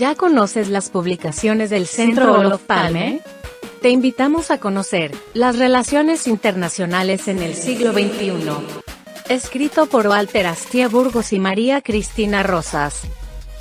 ¿Ya conoces las publicaciones del Centro Olof Palme? Te invitamos a conocer las relaciones internacionales en el siglo XXI. Escrito por Walter Astia Burgos y María Cristina Rosas.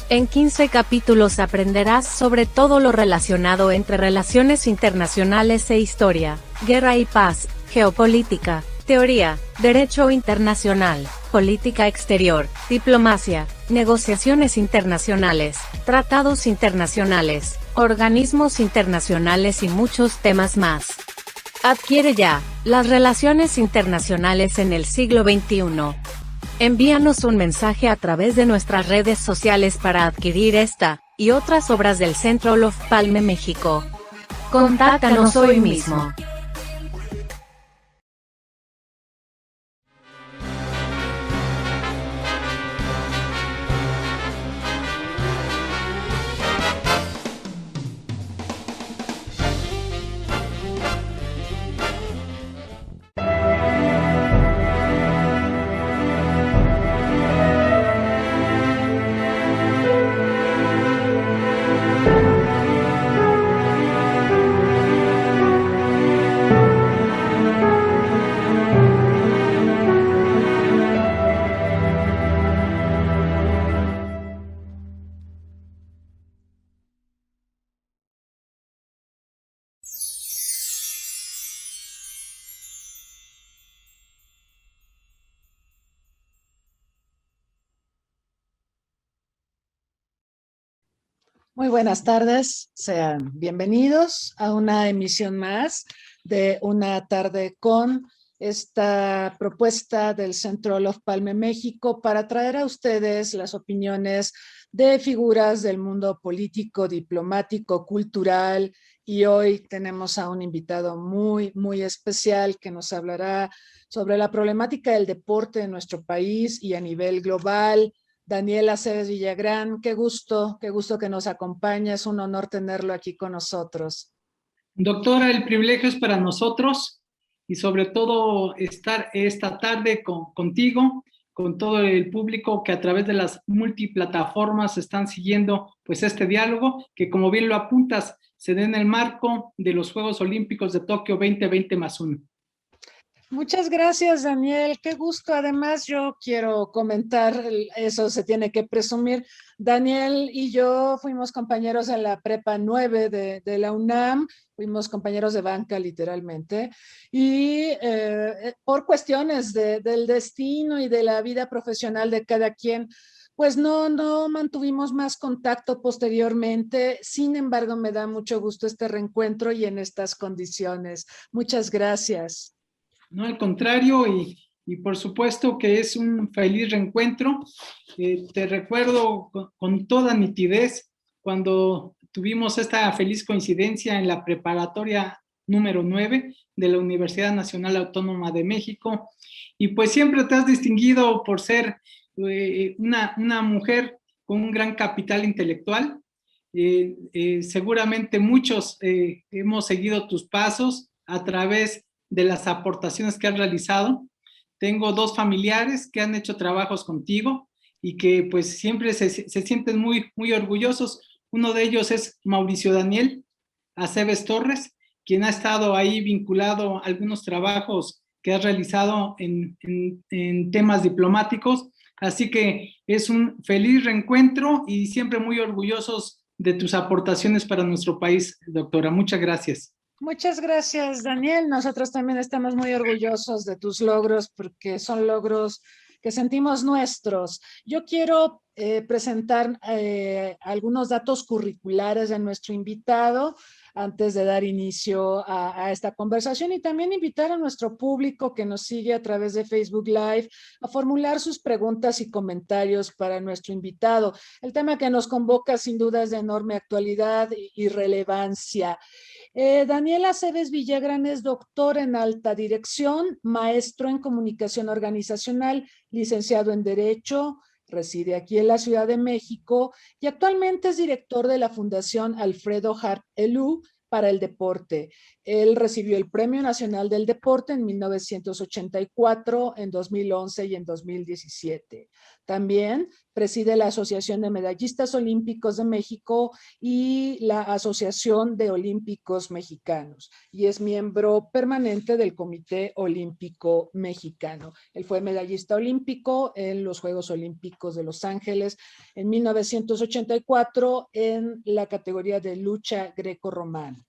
En 15 capítulos aprenderás sobre todo lo relacionado entre relaciones internacionales e historia, guerra y paz, geopolítica, teoría, derecho internacional, política exterior, diplomacia, negociaciones internacionales, tratados internacionales, organismos internacionales y muchos temas más. Adquiere ya las relaciones internacionales en el siglo XXI. Envíanos un mensaje a través de nuestras redes sociales para adquirir esta y otras obras del Centro Olof Palme México. Contáctanos hoy mismo. Muy buenas tardes, sean bienvenidos a una emisión más de Una Tarde con esta propuesta del Centro Olof Palme México para traer a ustedes las opiniones de figuras del mundo político, diplomático, cultural, y hoy tenemos a un invitado muy especial que nos hablará sobre la problemática del deporte en nuestro país y a nivel global. Daniel Aceves Villagrán, qué gusto que nos acompaña, es un honor tenerlo aquí con nosotros. Doctora, el privilegio es para nosotros y sobre todo estar esta tarde contigo, con todo el público que a través de las multiplataformas están siguiendo pues este diálogo que, como bien lo apuntas, se da en el marco de los Juegos Olímpicos de Tokio 2020+1. Muchas gracias, Daniel. Qué gusto. Además, yo quiero comentar, eso se tiene que presumir. Daniel y yo fuimos compañeros en la Prepa 9 de la UNAM, fuimos compañeros de banca literalmente, y por cuestiones del destino y de la vida profesional de cada quien, pues no mantuvimos más contacto posteriormente. Sin embargo, me da mucho gusto este reencuentro y en estas condiciones. Muchas gracias. No, al contrario, y por supuesto que es un feliz reencuentro. Te recuerdo con toda nitidez cuando tuvimos esta feliz coincidencia en la preparatoria número 9 de la Universidad Nacional Autónoma de México, y pues siempre te has distinguido por ser una mujer con un gran capital intelectual. Seguramente muchos hemos seguido tus pasos a través de las aportaciones que has realizado. Tengo dos familiares que han hecho trabajos contigo y que pues siempre se sienten muy orgullosos. Uno de ellos es Mauricio Daniel Aceves Torres, quien ha estado ahí vinculado a algunos trabajos que has realizado en temas diplomáticos. Así que es un feliz reencuentro y siempre muy orgullosos de tus aportaciones para nuestro país, doctora. Muchas gracias. Muchas gracias, Daniel. Nosotros también estamos muy orgullosos de tus logros porque son logros que sentimos nuestros. Yo quiero presentar algunos datos curriculares de nuestro invitado antes de dar inicio a esta conversación, y también invitar a nuestro público que nos sigue a través de Facebook Live a formular sus preguntas y comentarios para nuestro invitado. El tema que nos convoca sin duda es de enorme actualidad y relevancia. Daniel Aceves Villagrán es doctor en alta dirección, maestro en comunicación organizacional, licenciado en Derecho, reside aquí en la Ciudad de México y actualmente es director de la Fundación Alfredo Harp Elú para el Deporte. Él recibió el Premio Nacional del Deporte en 1984, en 2011 y en 2017. También preside la Asociación de Medallistas Olímpicos de México y la Asociación de Olímpicos Mexicanos y es miembro permanente del Comité Olímpico Mexicano. Él fue medallista olímpico en los Juegos Olímpicos de Los Ángeles en 1984 en la categoría de lucha greco-romana.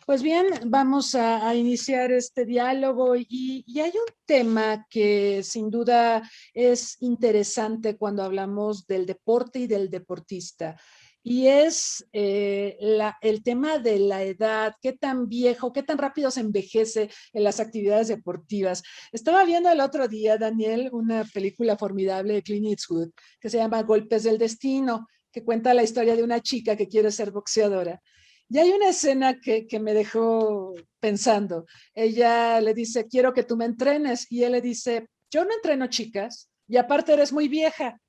Pues bien, vamos a iniciar este diálogo y hay un tema que sin duda es interesante cuando hablamos del deporte y del deportista. Y es el tema de la edad, qué tan viejo, qué tan rápido se envejece en las actividades deportivas. Estaba viendo el otro día, Daniel, una película formidable de Clint Eastwood que se llama Golpes del Destino, que cuenta la historia de una chica que quiere ser boxeadora. Y hay una escena que me dejó pensando. Ella le dice, quiero que tú me entrenes. Y él le dice, yo no entreno chicas y aparte eres muy vieja.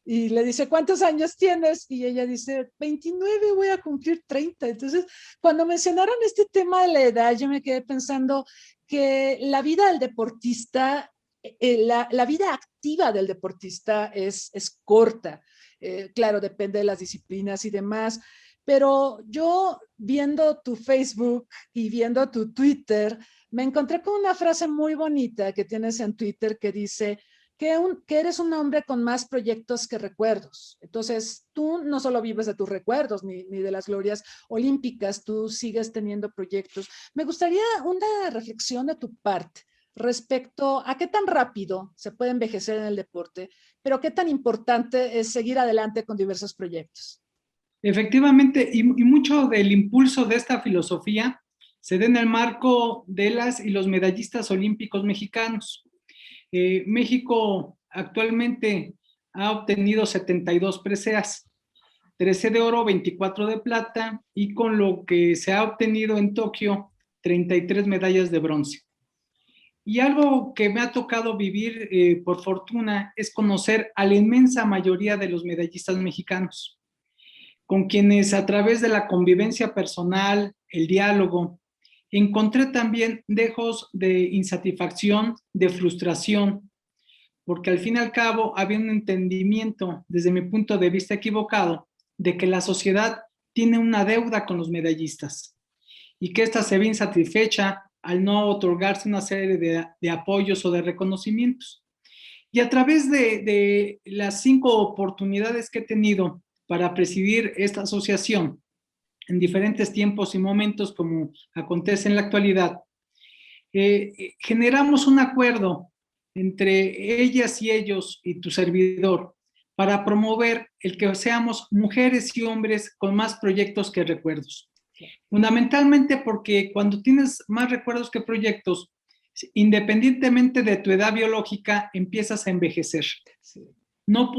Y le dice, ¿cuántos años tienes? Y ella dice, 29, voy a cumplir 30. Entonces, cuando mencionaron este tema de la edad, yo me quedé pensando que la vida del deportista, la vida activa del deportista es corta. Claro, depende de las disciplinas y demás. Pero yo viendo tu Facebook y viendo tu Twitter, me encontré con una frase muy bonita que tienes en Twitter que dice que eres un hombre con más proyectos que recuerdos. Entonces, tú no solo vives de tus recuerdos ni de las glorias olímpicas, tú sigues teniendo proyectos. Me gustaría una reflexión de tu parte respecto a qué tan rápido se puede envejecer en el deporte, pero qué tan importante es seguir adelante con diversos proyectos. Efectivamente, y mucho del impulso de esta filosofía se da en el marco de las y los medallistas olímpicos mexicanos. México actualmente ha obtenido 72 preseas, 13 de oro, 24 de plata, y con lo que se ha obtenido en Tokio, 33 medallas de bronce. Y algo que me ha tocado vivir por fortuna es conocer a la inmensa mayoría de los medallistas mexicanos, con quienes a través de la convivencia personal, el diálogo, encontré también dejos de insatisfacción, de frustración, porque al fin y al cabo había un entendimiento, desde mi punto de vista equivocado, de que la sociedad tiene una deuda con los medallistas y que ésta se ve insatisfecha al no otorgarse una serie de apoyos o de reconocimientos. Y a través de las 5 oportunidades que he tenido para presidir esta asociación en diferentes tiempos y momentos, como acontece en la actualidad, generamos un acuerdo entre ellas y ellos y tu servidor para promover el que seamos mujeres y hombres con más proyectos que recuerdos. Fundamentalmente porque cuando tienes más recuerdos que proyectos, independientemente de tu edad biológica, empiezas a envejecer. Sí. No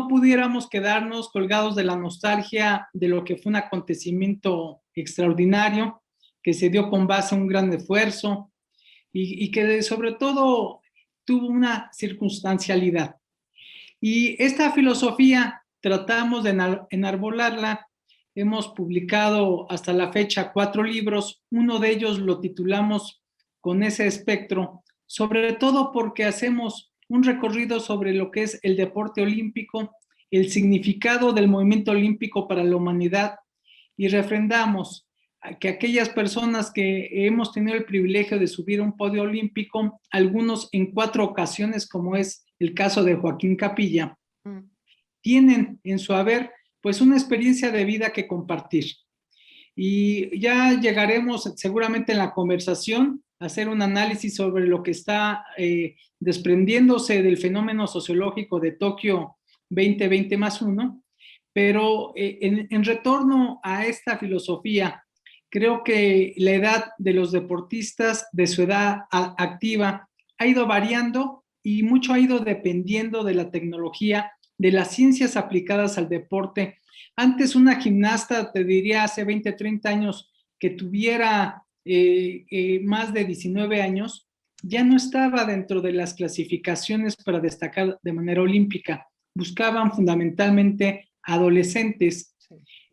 pudiéramos quedarnos colgados de la nostalgia de lo que fue un acontecimiento extraordinario, que se dio con base a un gran esfuerzo y que sobre todo tuvo una circunstancialidad. Y esta filosofía tratamos de enarbolarla. Hemos publicado hasta la fecha 4 libros, uno de ellos lo titulamos Con ese espectro, sobre todo porque hacemos un recorrido sobre lo que es el deporte olímpico, el significado del movimiento olímpico para la humanidad y refrendamos que aquellas personas que hemos tenido el privilegio de subir a un podio olímpico, algunos en 4 ocasiones, como es el caso de Joaquín Capilla, tienen en su haber pues una experiencia de vida que compartir. Y ya llegaremos seguramente en la conversación a hacer un análisis sobre lo que está desprendiéndose del fenómeno sociológico de Tokio 2020+1, pero en retorno a esta filosofía, creo que la edad de los deportistas, de su edad activa, ha ido variando y mucho ha ido dependiendo de la tecnología, de las ciencias aplicadas al deporte. Antes una gimnasta, te diría hace 20, 30 años, que tuviera más de 19 años, ya no estaba dentro de las clasificaciones para destacar de manera olímpica. Buscaban fundamentalmente adolescentes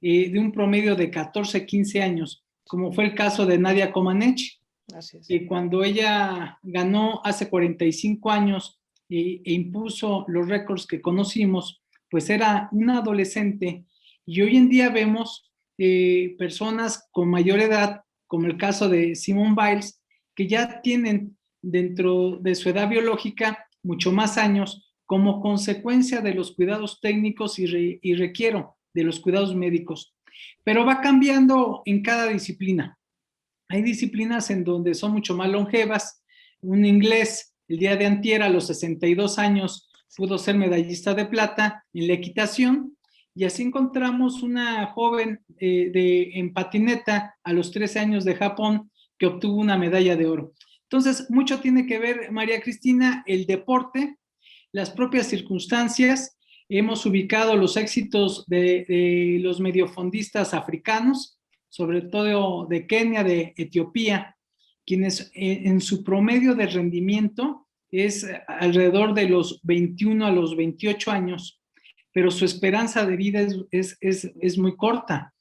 de un promedio de 14, 15 años, como fue el caso de Nadia Comaneci, Así es. Cuando ella ganó hace 45 años e impuso los récords que conocimos, pues era una adolescente, y hoy en día vemos personas con mayor edad, como el caso de Simone Biles, que ya tienen dentro de su edad biológica mucho más años como consecuencia de los cuidados técnicos y requiero de los cuidados médicos. Pero va cambiando en cada disciplina. Hay disciplinas en donde son mucho más longevas. Un inglés, el día de antier, a los 62 años, pudo ser medallista de plata en la equitación, y así encontramos una joven en patineta a los 13 años de Japón que obtuvo una medalla de oro. Entonces, mucho tiene que ver, María Cristina, el deporte, las propias circunstancias. Hemos ubicado los éxitos de los mediofondistas africanos, sobre todo de Kenia, de Etiopía, quienes en su promedio de rendimiento es alrededor de los 21 a los 28 años, pero su esperanza de vida es muy corta.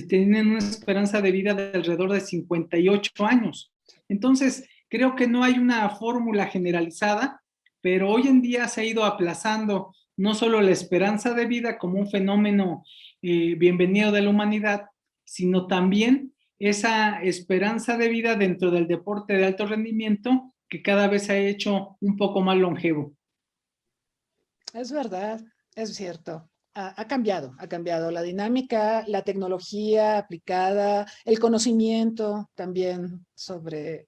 Tienen una esperanza de vida de alrededor de 58 años. Entonces, creo que no hay una fórmula generalizada, pero hoy en día se ha ido aplazando no solo la esperanza de vida como un fenómeno bienvenido de la humanidad, sino también esa esperanza de vida dentro del deporte de alto rendimiento que cada vez se ha hecho un poco más longevo. Es verdad, es cierto. Ha cambiado la dinámica, la tecnología aplicada, el conocimiento también sobre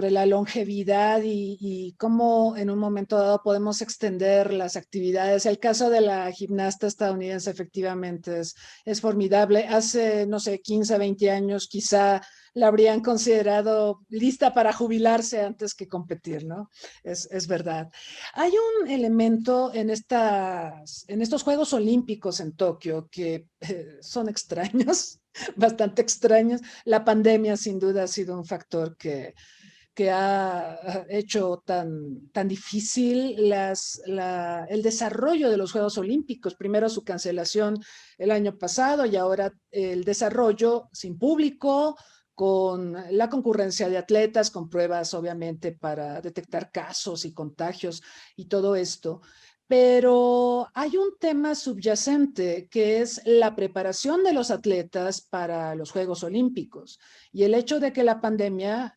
la longevidad y cómo en un momento dado podemos extender las actividades. El caso de la gimnasta estadounidense efectivamente es formidable. Hace, no sé, 15, 20 años quizá la habrían considerado lista para jubilarse antes que competir, ¿no? Es verdad. Hay un elemento en estos Juegos Olímpicos en Tokio que son extraños, bastante extraños. La pandemia sin duda ha sido un factor que ha hecho tan difícil el desarrollo de los Juegos Olímpicos. Primero su cancelación el año pasado y ahora el desarrollo sin público, con la concurrencia de atletas, con pruebas obviamente para detectar casos y contagios y todo esto. Pero hay un tema subyacente que es la preparación de los atletas para los Juegos Olímpicos y el hecho de que la pandemia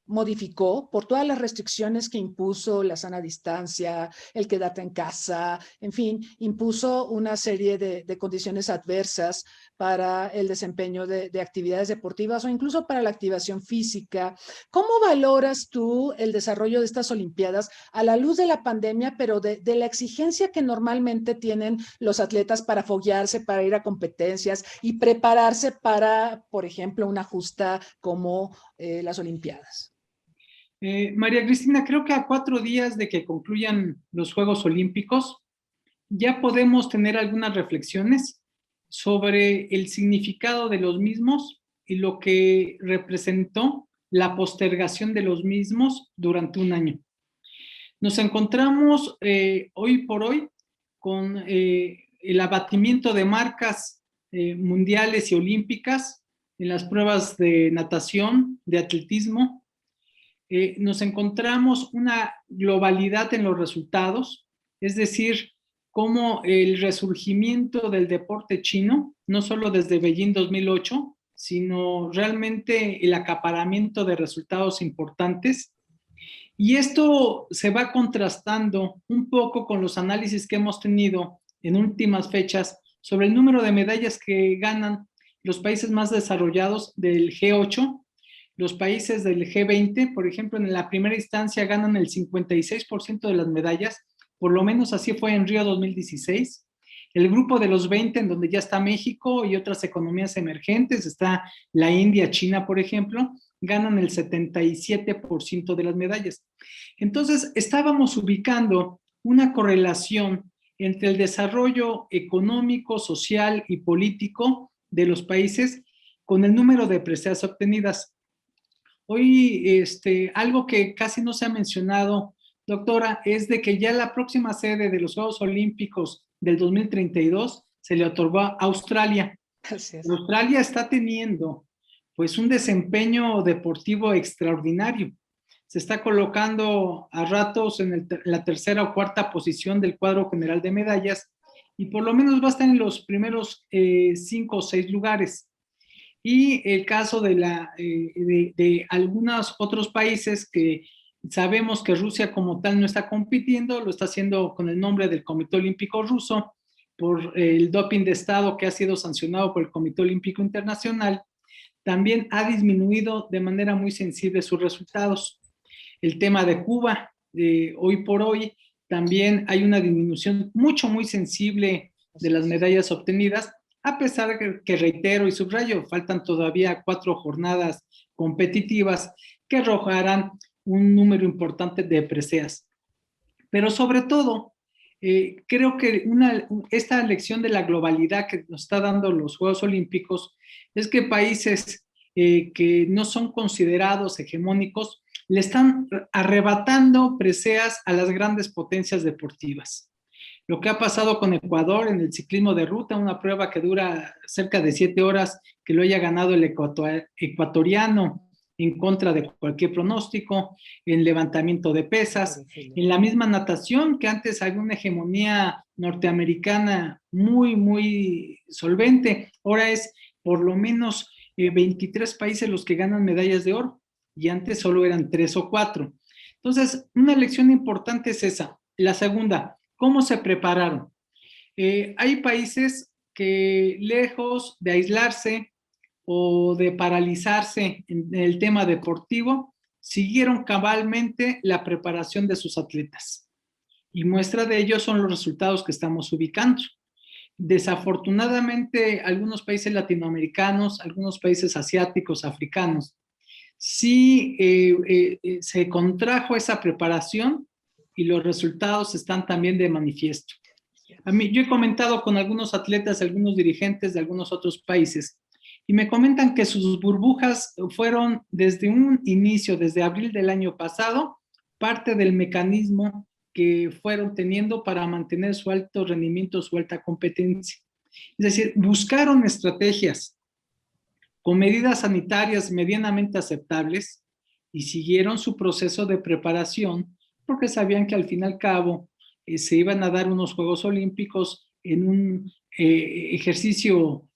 modificó por todas las restricciones que impuso la sana distancia, el quedarte en casa, en fin, impuso una serie de condiciones adversas para el desempeño de actividades deportivas o incluso para la activación física. ¿Cómo valoras tú el desarrollo de estas Olimpiadas a la luz de la pandemia, pero de la exigencia que normalmente tienen los atletas para foguearse, para ir a competencias y prepararse para, por ejemplo, una justa como las Olimpiadas? María Cristina, creo que a 4 días de que concluyan los Juegos Olímpicos, ya podemos tener algunas reflexiones sobre el significado de los mismos y lo que representó la postergación de los mismos durante un año. Nos encontramos hoy por hoy con el abatimiento de marcas mundiales y olímpicas en las pruebas de natación, de atletismo. Nos encontramos una globalidad en los resultados, es decir, cómo el resurgimiento del deporte chino, no solo desde Beijing 2008, sino realmente el acaparamiento de resultados importantes. Y esto se va contrastando un poco con los análisis que hemos tenido en últimas fechas sobre el número de medallas que ganan los países más desarrollados del G8. Los países del G20, por ejemplo, en la primera instancia ganan el 56% de las medallas, por lo menos así fue en Río 2016. El grupo de los 20, en donde ya está México y otras economías emergentes, está la India, China, por ejemplo, ganan el 77% de las medallas. Entonces, estábamos ubicando una correlación entre el desarrollo económico, social y político de los países con el número de preseas obtenidas. Hoy, algo que casi no se ha mencionado, doctora, es de que ya la próxima sede de los Juegos Olímpicos del 2032 se le otorgó a Australia. Así es. Australia está teniendo pues un desempeño deportivo extraordinario. Se está colocando a ratos en la tercera o cuarta posición del cuadro general de medallas y por lo menos va a estar en los primeros 5 o 6 lugares. Y el caso de algunos otros países que sabemos que Rusia como tal no está compitiendo, lo está haciendo con el nombre del Comité Olímpico Ruso por el doping de Estado que ha sido sancionado por el Comité Olímpico Internacional, también ha disminuido de manera muy sensible sus resultados. El tema de Cuba, hoy por hoy, también hay una disminución muy sensible de las medallas obtenidas, a pesar de que reitero y subrayo, faltan todavía 4 jornadas competitivas que arrojarán un número importante de preseas. Pero sobre todo, creo que esta lección de la globalidad que nos está dando los Juegos Olímpicos es que países que no son considerados hegemónicos le están arrebatando preseas a las grandes potencias deportivas. Lo que ha pasado con Ecuador en el ciclismo de ruta, una prueba que dura cerca de 7 horas, que lo haya ganado el ecuatoriano en contra de cualquier pronóstico, en levantamiento de pesas, en la misma natación, que antes había una hegemonía norteamericana muy solvente, ahora es por lo menos 23 países los que ganan medallas de oro, y antes solo eran 3 o 4. Entonces, una lección importante es esa. La segunda, ¿cómo se prepararon? Hay países que lejos de aislarse o de paralizarse en el tema deportivo, siguieron cabalmente la preparación de sus atletas. Y muestra de ello son los resultados que estamos ubicando. Desafortunadamente, algunos países latinoamericanos, algunos países asiáticos, africanos, sí se contrajo esa preparación y los resultados están también de manifiesto. Yo he comentado con algunos atletas, algunos dirigentes de algunos otros países, y me comentan que sus burbujas fueron desde un inicio, desde abril del año pasado, parte del mecanismo que fueron teniendo para mantener su alto rendimiento, su alta competencia. Es decir, buscaron estrategias con medidas sanitarias medianamente aceptables y siguieron su proceso de preparación porque sabían que al fin y al cabo se iban a dar unos Juegos Olímpicos en un ejercicio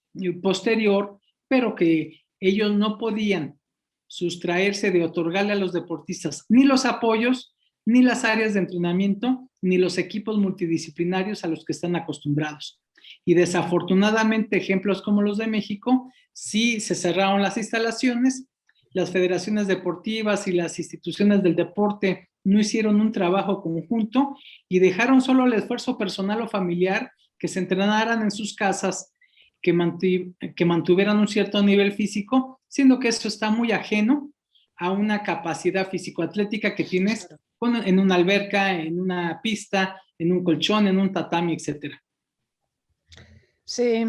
posterior, pero que ellos no podían sustraerse de otorgarle a los deportistas ni los apoyos, ni las áreas de entrenamiento, ni los equipos multidisciplinarios a los que están acostumbrados. Y desafortunadamente, ejemplos como los de México, sí se cerraron las instalaciones, las federaciones deportivas y las instituciones del deporte no hicieron un trabajo conjunto y dejaron solo el esfuerzo personal o familiar que se entrenaran en sus casas, que mantuvieran un cierto nivel físico, siendo que eso está muy ajeno a una capacidad físico-atlética que tienes en una alberca, en una pista, en un colchón, en un tatami, etcétera. Sí,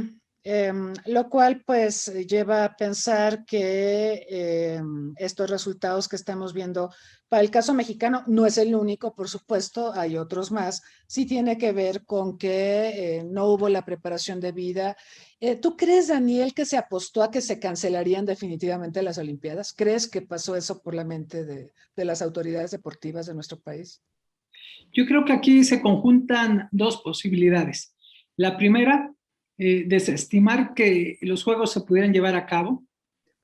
lo cual pues lleva a pensar que estos resultados que estamos viendo para el caso mexicano no es el único, por supuesto, hay otros más, sí tiene que ver con que no hubo la preparación debida. ¿Tú crees, Daniel, que se apostó a que se cancelarían definitivamente las Olimpiadas? ¿Crees que pasó eso por la mente de las autoridades deportivas de nuestro país? Yo creo que aquí se conjuntan dos posibilidades. La primera, desestimar que los Juegos se pudieran llevar a cabo,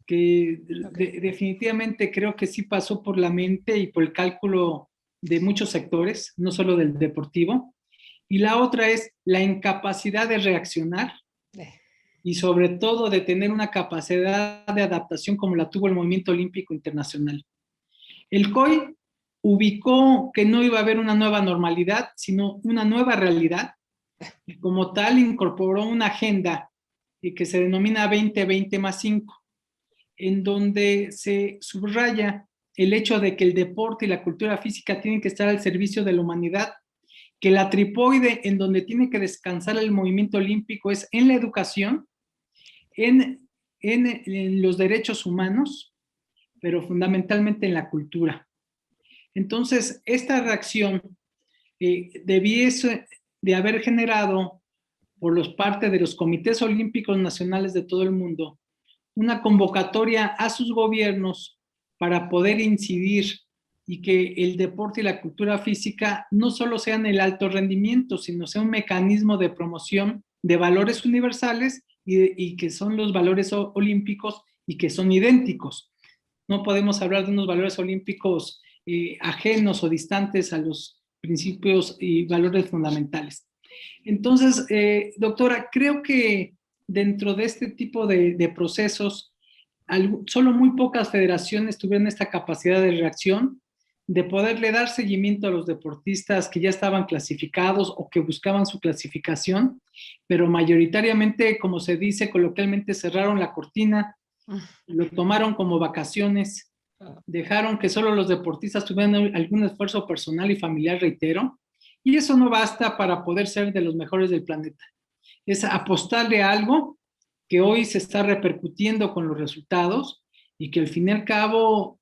que definitivamente creo que sí pasó por la mente y por el cálculo de muchos sectores, no solo del deportivo. Y la otra es la incapacidad de reaccionar y sobre todo de tener una capacidad de adaptación como la tuvo el Movimiento Olímpico Internacional. El COI ubicó que no iba a haber una nueva normalidad, sino una nueva realidad, y como tal incorporó una agenda que se denomina 20-20+5, en donde se subraya el hecho de que el deporte y la cultura física tienen que estar al servicio de la humanidad, que la tripoide en donde tiene que descansar el movimiento olímpico es en la educación, en los derechos humanos, pero fundamentalmente en la cultura. Entonces, esta reacción debiese de haber generado por parte de los comités olímpicos nacionales de todo el mundo una convocatoria a sus gobiernos para poder incidir y que el deporte y la cultura física no solo sean el alto rendimiento, sino sea un mecanismo de promoción de valores universales y que son los valores olímpicos y que son idénticos. No podemos hablar de unos valores olímpicos ajenos o distantes a los principios y valores fundamentales. Entonces, doctora, creo que dentro de este tipo de procesos, solo muy pocas federaciones tuvieron esta capacidad de reacción, de poderle dar seguimiento a los deportistas que ya estaban clasificados o que buscaban su clasificación, pero mayoritariamente, como se dice coloquialmente, cerraron la cortina, lo tomaron como vacaciones, dejaron que solo los deportistas tuvieran algún esfuerzo personal y familiar, reitero, y eso no basta para poder ser de los mejores del planeta. Es apostarle a algo que hoy se está repercutiendo con los resultados y que al fin y al cabo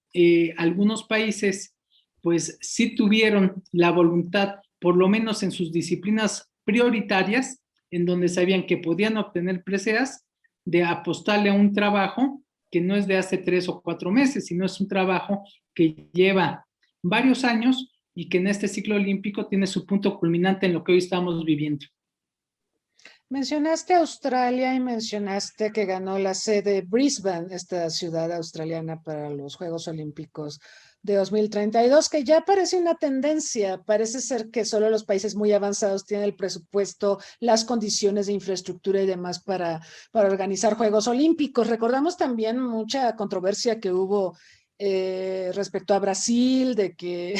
algunos países pues sí tuvieron la voluntad, por lo menos en sus disciplinas prioritarias, en donde sabían que podían obtener preseas, de apostarle a un trabajo que no es de hace 3 o 4 meses, sino es un trabajo que lleva varios años y que en este ciclo olímpico tiene su punto culminante en lo que hoy estamos viviendo. Mencionaste Australia y mencionaste que ganó la sede Brisbane, esta ciudad australiana para los Juegos Olímpicos de 2032, que ya parece una tendencia. Parece ser que solo los países muy avanzados tienen el presupuesto, las condiciones de infraestructura y demás para organizar Juegos Olímpicos. Recordamos también mucha controversia que hubo respecto a Brasil, de que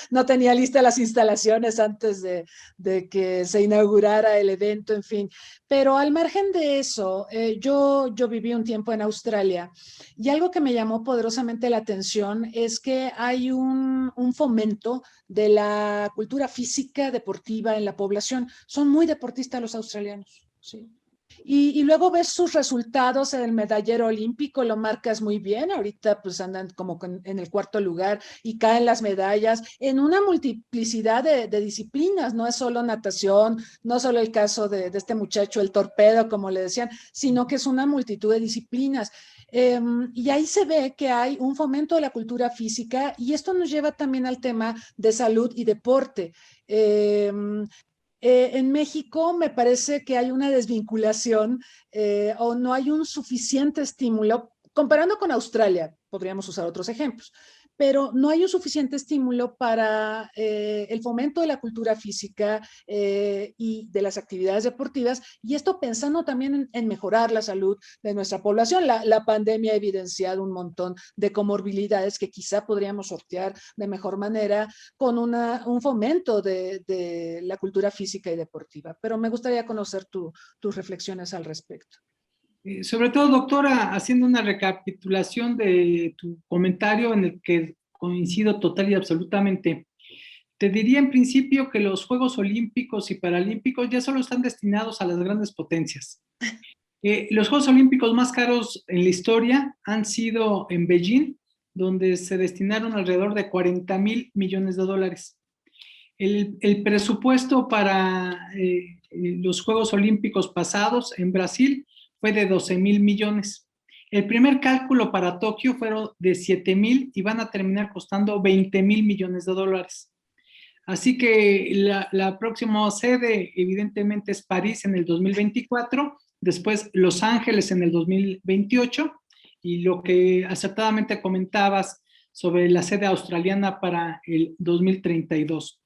no tenía listas las instalaciones antes de que se inaugurara el evento, en fin. Pero al margen de eso, yo viví un tiempo en Australia y algo que me llamó poderosamente la atención es que hay un fomento de la cultura física deportiva en la población. Son muy deportistas los australianos, sí. Y luego ves sus resultados en el medallero olímpico, lo marcas muy bien, ahorita pues andan como en el 4º lugar y caen las medallas en una multiplicidad de disciplinas, no es solo natación, no solo el caso de este muchacho, el torpedo, como le decían, sino que es una multitud de disciplinas. Y ahí se ve que hay un fomento de la cultura física y esto nos lleva también al tema de salud y deporte. En México me parece que hay una desvinculación o no hay un suficiente estímulo, comparando con Australia, podríamos usar otros ejemplos, pero no hay un suficiente estímulo para el fomento de la cultura física y de las actividades deportivas, y esto pensando también en mejorar la salud de nuestra población. La pandemia ha evidenciado un montón de comorbilidades que quizá podríamos sortear de mejor manera con un fomento de la cultura física y deportiva, pero me gustaría conocer tus reflexiones al respecto. Sobre todo, doctora, haciendo una recapitulación de tu comentario en el que coincido total y absolutamente, te diría en principio que los Juegos Olímpicos y Paralímpicos ya solo están destinados a las grandes potencias. Los Juegos Olímpicos más caros en la historia han sido en Beijing, donde se destinaron alrededor de $40,000 millones. El presupuesto para los Juegos Olímpicos pasados en Brasil fue de 12,000 millones. El primer cálculo para Tokio fueron de 7,000 y van a terminar costando $20,000 millones. Así que la próxima sede evidentemente es París en el 2024, después Los Ángeles en el 2028 y lo que acertadamente comentabas sobre la sede australiana para el 2032.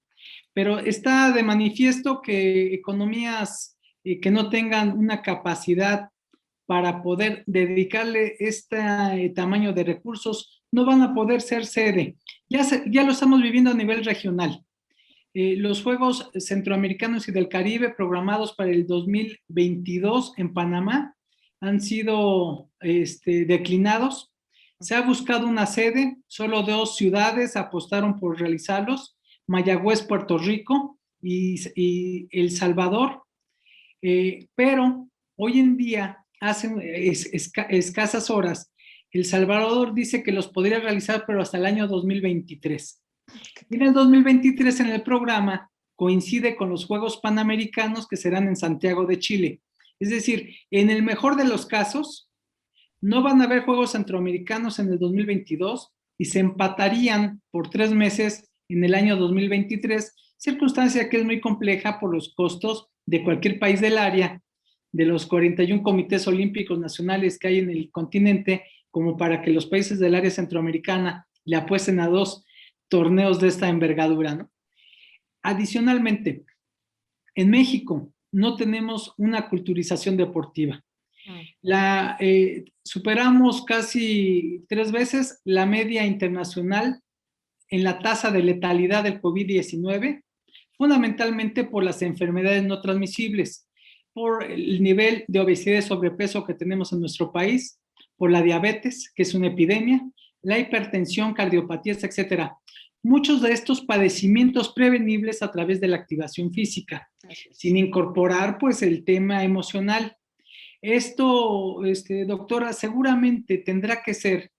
Pero está de manifiesto que economías que no tengan una capacidad para poder dedicarle este tamaño de recursos no van a poder ser sede. Ya lo estamos viviendo a nivel regional. Los Juegos Centroamericanos y del Caribe programados para el 2022 en Panamá han sido declinados. Se ha buscado una sede, solo 2 ciudades apostaron por realizarlos, Mayagüez, Puerto Rico y El Salvador, pero hoy en día, hace escasas horas, El Salvador dice que los podría realizar, pero hasta el año 2023. Y en el 2023 en el programa coincide con los Juegos Panamericanos que serán en Santiago de Chile. Es decir, en el mejor de los casos, No van a haber Juegos Centroamericanos en el 2022 y se empatarían por 3 meses en el año 2023, circunstancia que es muy compleja por los costos de cualquier país del área, de los 41 comités olímpicos nacionales que hay en el continente, como para que los países del área centroamericana le apuesten a 2 torneos de esta envergadura, ¿no? Adicionalmente, en México no tenemos una culturización deportiva. Superamos casi 3 veces la media internacional en la tasa de letalidad del COVID-19, fundamentalmente por las enfermedades no transmisibles, por el nivel de obesidad y sobrepeso que tenemos en nuestro país, por la diabetes, que es una epidemia, la hipertensión, cardiopatías, etcétera. Muchos de estos padecimientos prevenibles a través de la activación física, sin incorporar pues el tema emocional. Esto, doctora, seguramente tendrá que ser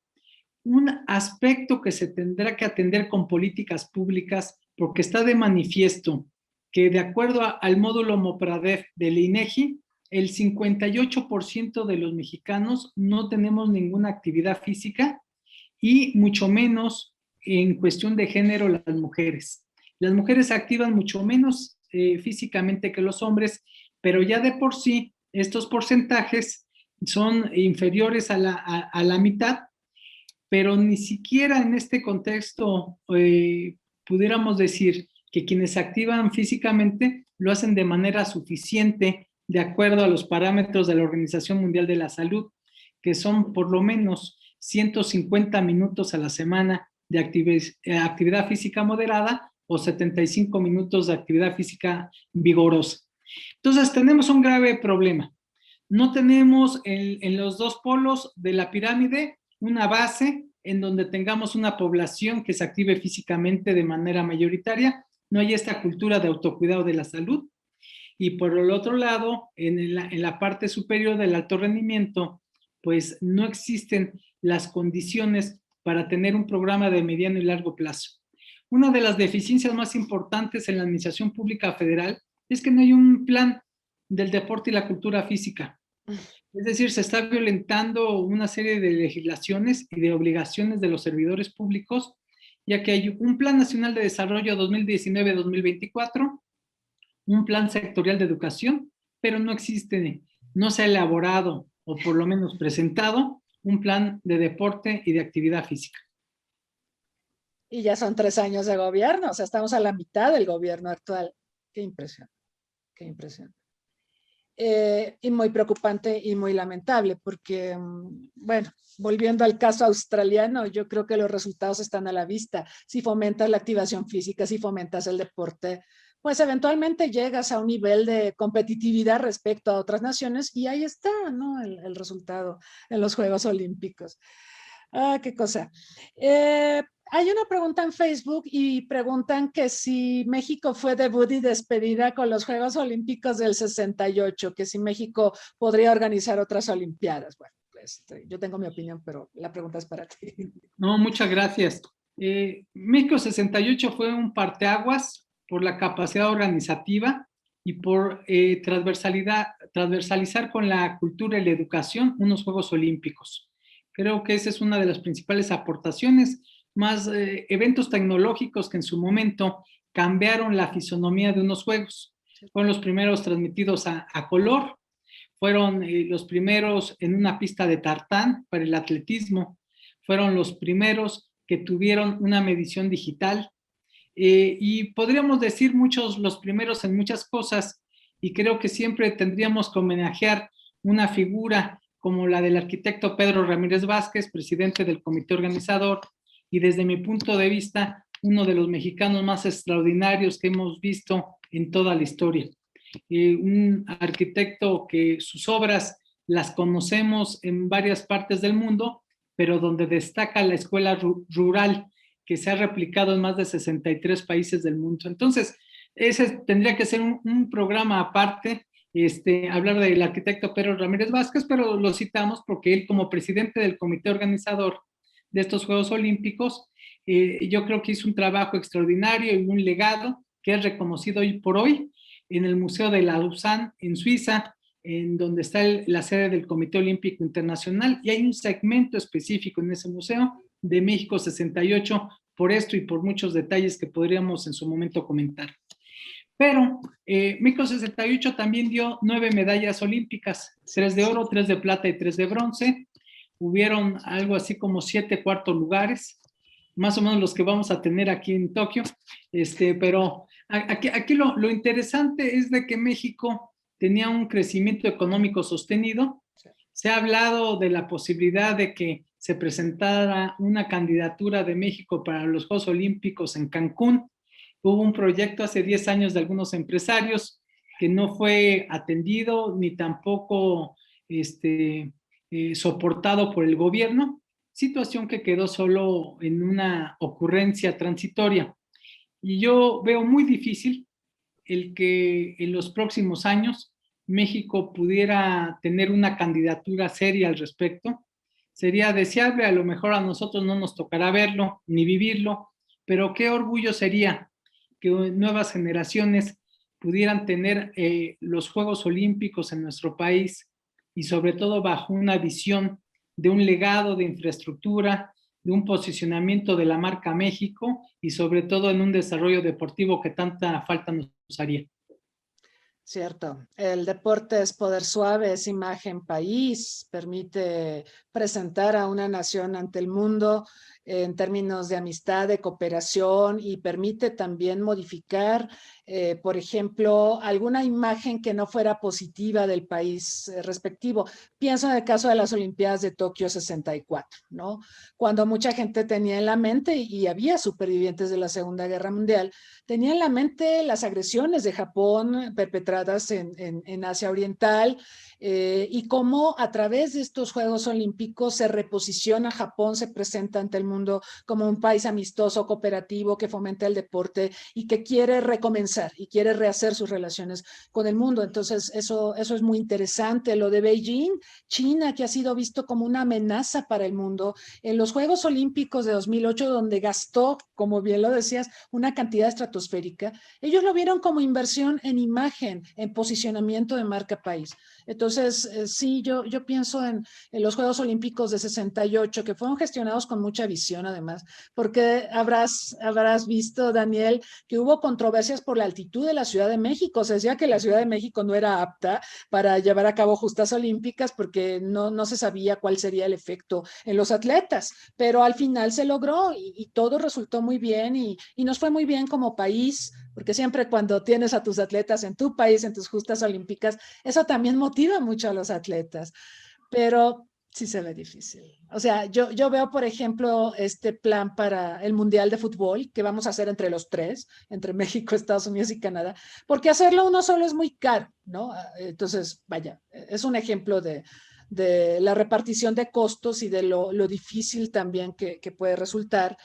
un aspecto que se tendrá que atender con políticas públicas, porque está de manifiesto que de acuerdo al módulo MOPRADEF del INEGI, el 58% de los mexicanos no tenemos ninguna actividad física y mucho menos en cuestión de género las mujeres. Las mujeres se activan mucho menos físicamente que los hombres, pero ya de por sí estos porcentajes son inferiores a la mitad, pero ni siquiera en este contexto pudiéramos decir que quienes se activan físicamente lo hacen de manera suficiente de acuerdo a los parámetros de la Organización Mundial de la Salud, que son por lo menos 150 minutos a la semana de actividad física moderada o 75 minutos de actividad física vigorosa. Entonces tenemos un grave problema. No tenemos en los 2 polos de la pirámide una base en donde tengamos una población que se active físicamente de manera mayoritaria. No hay esta cultura de autocuidado de la salud. Y por el otro lado, en la parte superior del alto rendimiento, pues no existen las condiciones para tener un programa de mediano y largo plazo. Una de las deficiencias más importantes en la administración pública federal es que no hay un plan del deporte y la cultura física. Es decir, se está violentando una serie de legislaciones y de obligaciones de los servidores públicos, ya que hay un Plan Nacional de Desarrollo 2019-2024, un plan sectorial de educación, pero no existe, no se ha elaborado o por lo menos presentado un plan de deporte y de actividad física. Y ya son 3 años de gobierno, o sea, estamos a la mitad del gobierno actual. Qué impresión, qué impresión. Y muy preocupante y muy lamentable, porque, bueno, volviendo al caso australiano, yo creo que los resultados están a la vista. Si fomentas la activación física, si fomentas el deporte, pues eventualmente llegas a un nivel de competitividad respecto a otras naciones y ahí está, ¿no? El resultado en los Juegos Olímpicos. Ah, qué cosa. Hay una pregunta en Facebook y preguntan que si México fue debut y despedida con los Juegos Olímpicos del 68, que si México podría organizar otras Olimpiadas. Bueno, yo tengo mi opinión, pero la pregunta es para ti. No, muchas gracias. México 68 fue un parteaguas por la capacidad organizativa y por transversalizar con la cultura y la educación unos Juegos Olímpicos. Creo que esa es una de las principales aportaciones, más eventos tecnológicos que en su momento cambiaron la fisonomía de unos juegos. Fueron los primeros transmitidos a color, fueron los primeros en una pista de tartán para el atletismo, fueron los primeros que tuvieron una medición digital y podríamos decir los primeros en muchas cosas, y creo que siempre tendríamos que homenajear una figura como la del arquitecto Pedro Ramírez Vázquez, presidente del comité organizador, y desde mi punto de vista, uno de los mexicanos más extraordinarios que hemos visto en toda la historia. Un arquitecto que sus obras las conocemos en varias partes del mundo, pero donde destaca la escuela rural que se ha replicado en más de 63 países del mundo. Entonces, ese tendría que ser un programa aparte, hablar del arquitecto Pedro Ramírez Vázquez, pero lo citamos porque él, como presidente del comité organizador de estos Juegos Olímpicos, yo creo que hizo un trabajo extraordinario y un legado que es reconocido hoy por hoy en el Museo de Lausanne, en Suiza, en donde está la sede del Comité Olímpico Internacional, y hay un segmento específico en ese museo de México 68, por esto y por muchos detalles que podríamos en su momento comentar. Pero México 68 también dio 9 medallas olímpicas, 3 de oro, 3 de plata y 3 de bronce. Hubieron algo así como 7 cuartos lugares, más o menos los que vamos a tener aquí en Tokio. Pero aquí lo interesante es de que México tenía un crecimiento económico sostenido. Se ha hablado de la posibilidad de que se presentara una candidatura de México para los Juegos Olímpicos en Cancún. Hubo un proyecto hace 10 años de algunos empresarios que no fue atendido ni tampoco soportado por el gobierno, situación que quedó solo en una ocurrencia transitoria. Y yo veo muy difícil el que en los próximos años México pudiera tener una candidatura seria al respecto. Sería deseable, a lo mejor a nosotros no nos tocará verlo ni vivirlo, pero qué orgullo sería que nuevas generaciones pudieran tener los Juegos Olímpicos en nuestro país, y sobre todo bajo una visión de un legado de infraestructura, de un posicionamiento de la marca México, y sobre todo en un desarrollo deportivo que tanta falta nos haría. Cierto, el deporte es poder suave, es imagen país, permite presentar a una nación ante el mundo en términos de amistad, de cooperación, y permite también modificar, por ejemplo, alguna imagen que no fuera positiva del país respectivo. Pienso en el caso de las Olimpiadas de Tokio 64, ¿no? Cuando mucha gente tenía en la mente, y había supervivientes de la Segunda Guerra Mundial, tenía en la mente las agresiones de Japón perpetradas en Asia Oriental, y cómo a través de estos Juegos Olímpicos se reposiciona Japón, se presenta ante el mundo como un país amistoso, cooperativo, que fomenta el deporte y que quiere recomenzar y quiere rehacer sus relaciones con el mundo. Entonces, eso es muy interesante. Lo de Beijing, China, que ha sido visto como una amenaza para el mundo, en los Juegos Olímpicos de 2008, donde gastó, como bien lo decías, una cantidad estratosférica, ellos lo vieron como inversión en imagen, en posicionamiento de marca país. Entonces, sí, yo pienso en los Juegos Olímpicos de 68, que fueron gestionados con mucha visión además, porque habrás visto, Daniel, que hubo controversias por la altitud de la Ciudad de México. Se decía que la Ciudad de México no era apta para llevar a cabo justas olímpicas porque no se sabía cuál sería el efecto en los atletas, pero al final se logró y todo resultó muy bien, y nos fue muy bien como país, porque siempre cuando tienes a tus atletas en tu país, en tus justas olímpicas, eso también motiva mucho a los atletas, pero sí se ve difícil. O sea, yo veo, por ejemplo, este plan para el Mundial de Fútbol que vamos a hacer entre los tres, entre México, Estados Unidos y Canadá, porque hacerlo uno solo es muy caro, ¿no? Entonces, vaya, es un ejemplo de la repartición de costos y de lo difícil también que puede resultar.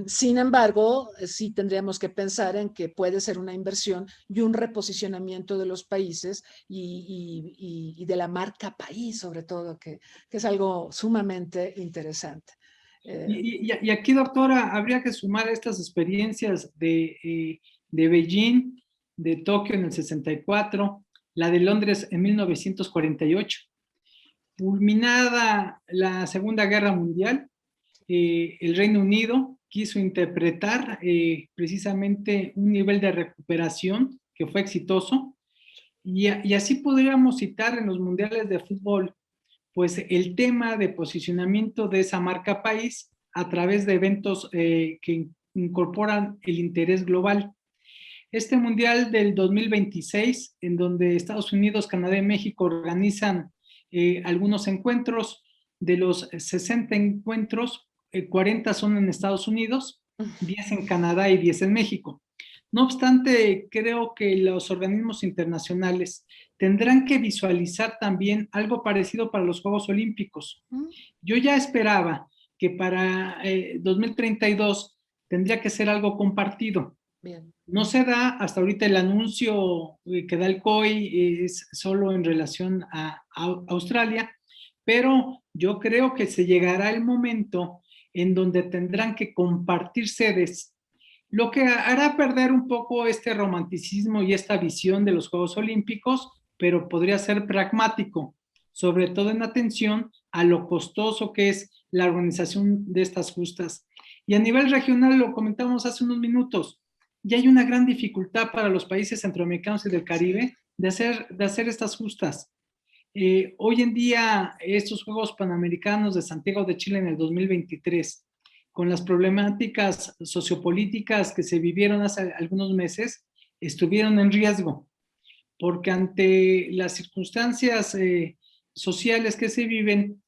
Sin embargo, sí tendríamos que pensar en que puede ser una inversión y un reposicionamiento de los países y de la marca país, sobre todo, que es algo sumamente interesante. Y aquí, doctora, habría que sumar estas experiencias de Beijing, de Tokio en el 64, la de Londres en 1948. Culminada la Segunda Guerra Mundial, el Reino Unido quiso interpretar precisamente un nivel de recuperación que fue exitoso, y así podríamos citar en los mundiales de fútbol pues el tema de posicionamiento de esa marca país a través de eventos que incorporan el interés global. Este mundial del 2026, en donde Estados Unidos, Canadá y México organizan algunos encuentros, de los 60 encuentros, 40 son en Estados Unidos, 10 en Canadá y 10 en México. No obstante, creo que los organismos internacionales tendrán que visualizar también algo parecido para los Juegos Olímpicos. Yo ya esperaba que para 2032 tendría que ser algo compartido. Bien. No se da hasta ahorita el anuncio que da el COI, es solo en relación a Australia, pero yo creo que se llegará el momento en donde tendrán que compartir sedes, lo que hará perder un poco este romanticismo y esta visión de los Juegos Olímpicos pero podría ser pragmático, sobre todo en atención a lo costoso que es la organización de estas justas. Y a nivel regional, lo comentamos hace unos minutos, ya hay una gran dificultad para los países centroamericanos y del Caribe de hacer estas justas. Hoy en día, estos Juegos Panamericanos de Santiago de Chile en el 2023, con las problemáticas sociopolíticas que se vivieron hace algunos meses, estuvieron en riesgo, porque ante las circunstancias sociales que se viven,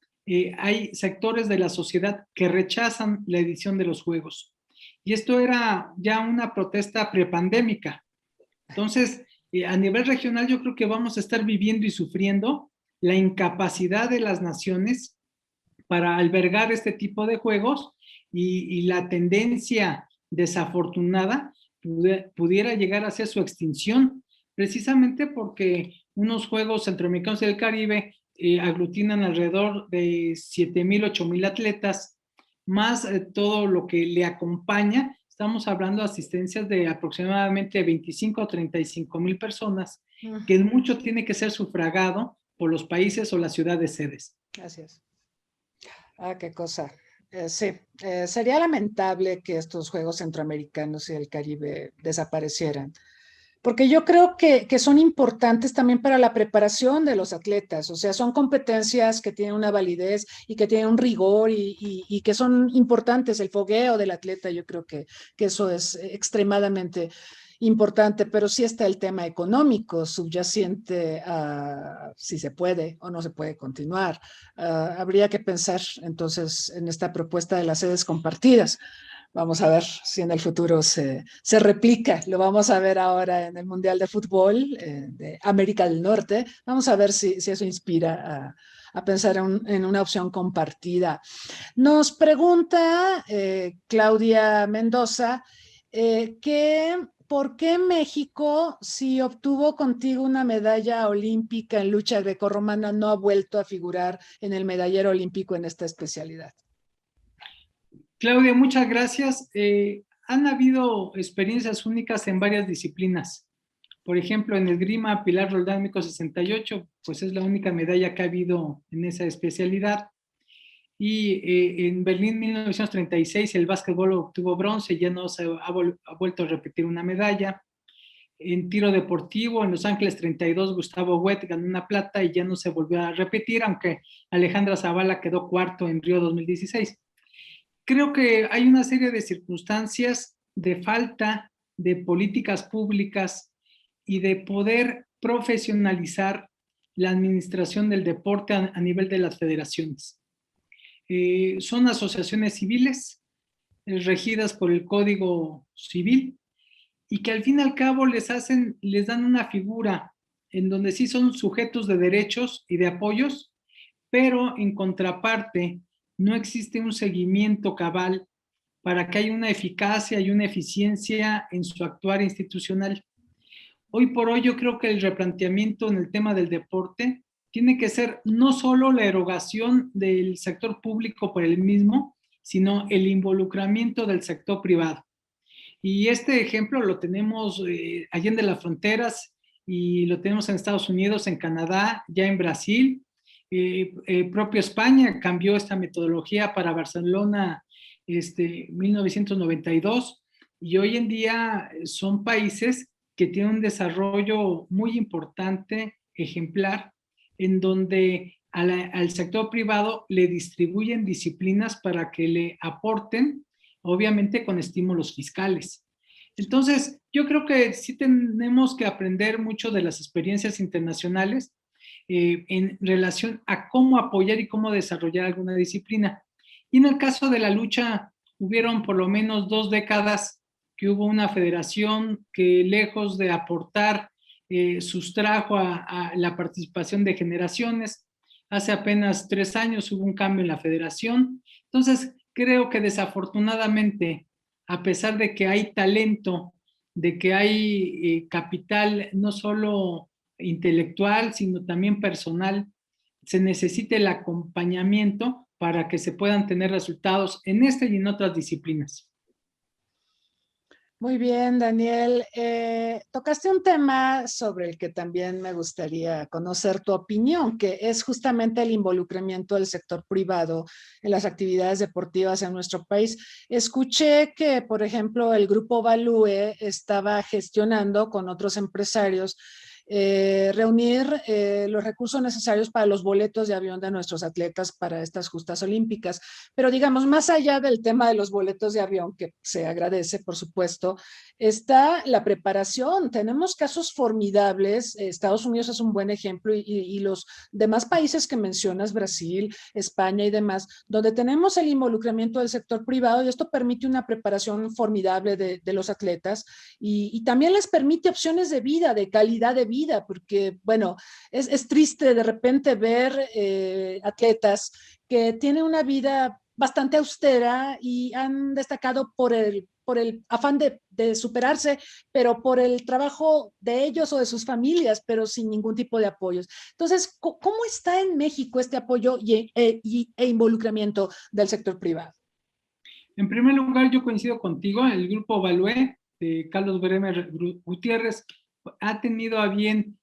hay sectores de la sociedad que rechazan la edición de los Juegos. Y esto era ya una protesta prepandémica. Entonces, a nivel regional yo creo que vamos a estar viviendo y sufriendo la incapacidad de las naciones para albergar este tipo de juegos y la tendencia desafortunada pudiera llegar a ser su extinción, precisamente porque unos Juegos Centroamericanos del Caribe aglutinan alrededor de 7,000, 8,000 atletas, más todo lo que le acompaña. Estamos hablando de asistencias de aproximadamente 25 o 35,000 personas, que mucho tiene que ser sufragado por los países o las ciudades sedes. Gracias. Qué cosa. Sí, sería lamentable que estos Juegos Centroamericanos y el Caribe desaparecieran, porque yo creo que son importantes también para la preparación de los atletas, o sea, son competencias que tienen una validez y que tienen un rigor y que son importantes. El fogueo del atleta, yo creo que eso es extremadamente importante, pero sí está el tema económico subyacente a si se puede o no se puede continuar. Habría que pensar entonces en esta propuesta de las sedes compartidas. Vamos a ver si en el futuro se replica. Lo vamos a ver ahora en el Mundial de Fútbol de América del Norte. Vamos a ver si eso inspira a pensar en una opción compartida. Nos pregunta Claudia Mendoza ¿por qué México, si obtuvo contigo una medalla olímpica en lucha grecorromana, no ha vuelto a figurar en el medallero olímpico en esta especialidad? Claudia, muchas gracias. Han habido experiencias únicas en varias disciplinas. Por ejemplo, en esgrima, Pilar Roldán, Mico 68, pues es la única medalla que ha habido en esa especialidad. Y en Berlín 1936 el básquetbol obtuvo bronce, ya no se ha vuelto a repetir una medalla. En tiro deportivo, en Los Ángeles 32, Gustavo Huet ganó una plata y ya no se volvió a repetir, aunque Alejandra Zavala quedó cuarto en Río 2016. Creo que hay una serie de circunstancias de falta de políticas públicas y de poder profesionalizar la administración del deporte a nivel de las federaciones. Son asociaciones civiles regidas por el Código Civil y que al fin y al cabo les dan una figura en donde sí son sujetos de derechos y de apoyos, pero en contraparte no existe un seguimiento cabal para que haya una eficacia y una eficiencia en su actuar institucional. Hoy por hoy yo creo que el replanteamiento en el tema del deporte tiene que ser no solo la erogación del sector público por el mismo, sino el involucramiento del sector privado. Y este ejemplo lo tenemos allende las fronteras y lo tenemos en Estados Unidos, en Canadá, ya en Brasil. Propio España cambió esta metodología para Barcelona 1992 y hoy en día son países que tienen un desarrollo muy importante, ejemplar, en donde al sector privado le distribuyen disciplinas para que le aporten, obviamente con estímulos fiscales. Entonces, yo creo que sí tenemos que aprender mucho de las experiencias internacionales en relación a cómo apoyar y cómo desarrollar alguna disciplina. Y en el caso de la lucha, hubieron por lo menos 2 décadas que hubo una federación que lejos de aportar, sustrajo a la participación de generaciones. Hace apenas 3 años hubo un cambio en la federación. Entonces, creo que desafortunadamente, a pesar de que hay talento, de que hay capital no solo intelectual, sino también personal, se necesita el acompañamiento para que se puedan tener resultados en esta y en otras disciplinas. Muy bien, Daniel. Tocaste un tema sobre el que también me gustaría conocer tu opinión, que es justamente el involucramiento del sector privado en las actividades deportivas en nuestro país. Escuché que, por ejemplo, el Grupo Value estaba gestionando con otros empresarios reunir los recursos necesarios para los boletos de avión de nuestros atletas para estas justas olímpicas. Pero digamos, más allá del tema de los boletos de avión, que se agradece, por supuesto, está la preparación. Tenemos casos formidables. Estados Unidos es un buen ejemplo y los demás países que mencionas, Brasil, España y demás, donde tenemos el involucramiento del sector privado y esto permite una preparación formidable de los atletas y también les permite opciones de vida, de calidad de vida, porque, bueno, es triste de repente ver atletas que tienen una vida bastante austera y han destacado por el afán de superarse, pero por el trabajo de ellos o de sus familias, pero sin ningún tipo de apoyos. Entonces, ¿cómo está en México este apoyo e involucramiento del sector privado? En primer lugar, yo coincido contigo, el grupo Value de Carlos Bremer Gutiérrez ha tenido a bien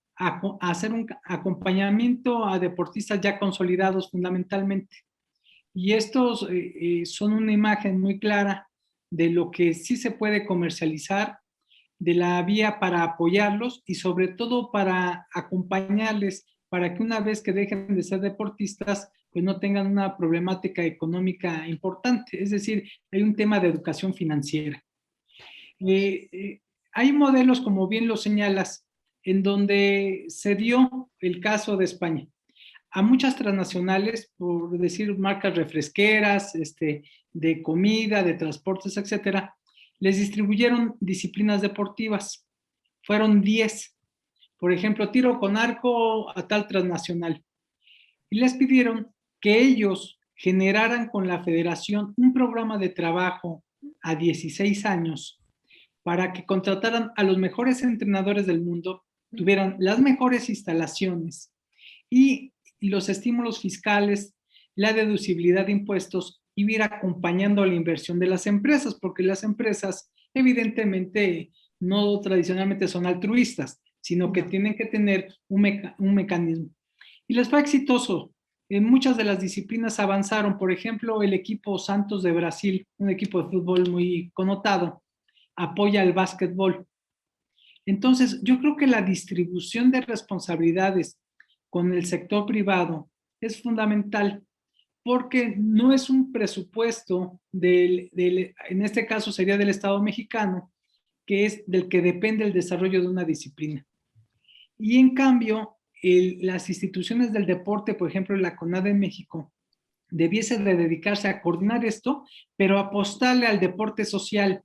hacer un acompañamiento a deportistas ya consolidados fundamentalmente. Y estos son una imagen muy clara de lo que sí se puede comercializar, de la vía para apoyarlos y sobre todo para acompañarles para que una vez que dejen de ser deportistas, pues no tengan una problemática económica importante. Es decir, hay un tema de educación financiera. Hay modelos, como bien lo señalas, en donde se dio el caso de España. A muchas transnacionales, por decir marcas refresqueras, de comida, de transportes, etcétera, les distribuyeron disciplinas deportivas. Fueron 10. Por ejemplo, tiro con arco a tal transnacional. Y les pidieron que ellos generaran con la federación un programa de trabajo a 16 años para que contrataran a los mejores entrenadores del mundo, tuvieran las mejores instalaciones y los estímulos fiscales, la deducibilidad de impuestos y ir acompañando a la inversión de las empresas, porque las empresas evidentemente no tradicionalmente son altruistas, sino que tienen que tener un mecanismo. Y les fue exitoso. En muchas de las disciplinas avanzaron. Por ejemplo, el equipo Santos de Brasil, un equipo de fútbol muy connotado, apoya el básquetbol. Entonces, yo creo que la distribución de responsabilidades con el sector privado es fundamental porque no es un presupuesto en este caso sería del Estado mexicano, que es del que depende el desarrollo de una disciplina. Y en cambio, las instituciones del deporte, por ejemplo, la CONADE en México, debiese de dedicarse a coordinar esto, pero apostarle al deporte social,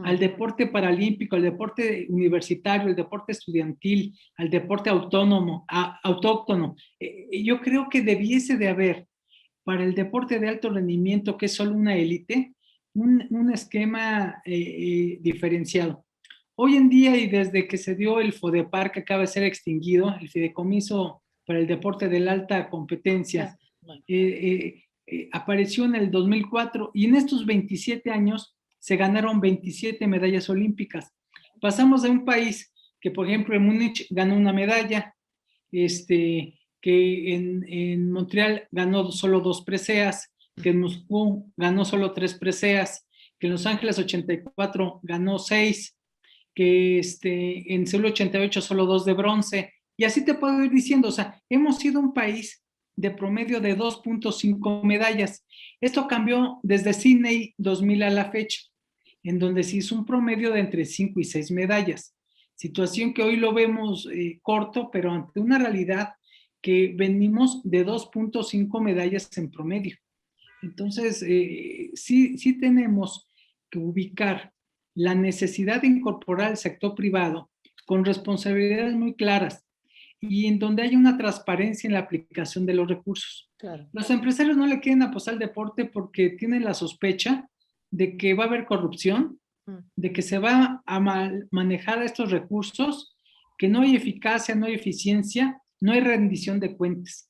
al deporte paralímpico, al deporte universitario, al deporte estudiantil, al deporte autóctono. Yo creo que debiese de haber para el deporte de alto rendimiento, que es solo una élite, un esquema diferenciado. Hoy en día y desde que se dio el FODEPAR, que acaba de ser extinguido, el Fideicomiso para el Deporte de la Alta Competencia, apareció en el 2004 y en estos 27 años se ganaron 27 medallas olímpicas. Pasamos de un país que, por ejemplo, en Múnich ganó una medalla, que en Montreal ganó solo 2 preseas, que en Moscú ganó solo 3 preseas, que en Los Ángeles 84 ganó 6, que en Seúl 88 solo 2 de bronce, y así te puedo ir diciendo, o sea, hemos sido un país de promedio de 2.5 medallas. Esto cambió desde Sydney 2000 a la fecha, en donde se hizo un promedio de entre 5 y 6 medallas. Situación que hoy lo vemos corto, pero ante una realidad que venimos de 2.5 medallas en promedio. Entonces, sí tenemos que ubicar la necesidad de incorporar al sector privado con responsabilidades muy claras y en donde haya una transparencia en la aplicación de los recursos. Claro. Los empresarios no le quieren apostar al deporte porque tienen la sospecha de que va a haber corrupción, de que se va a manejar estos recursos, que no hay eficacia, no hay eficiencia, no hay rendición de cuentas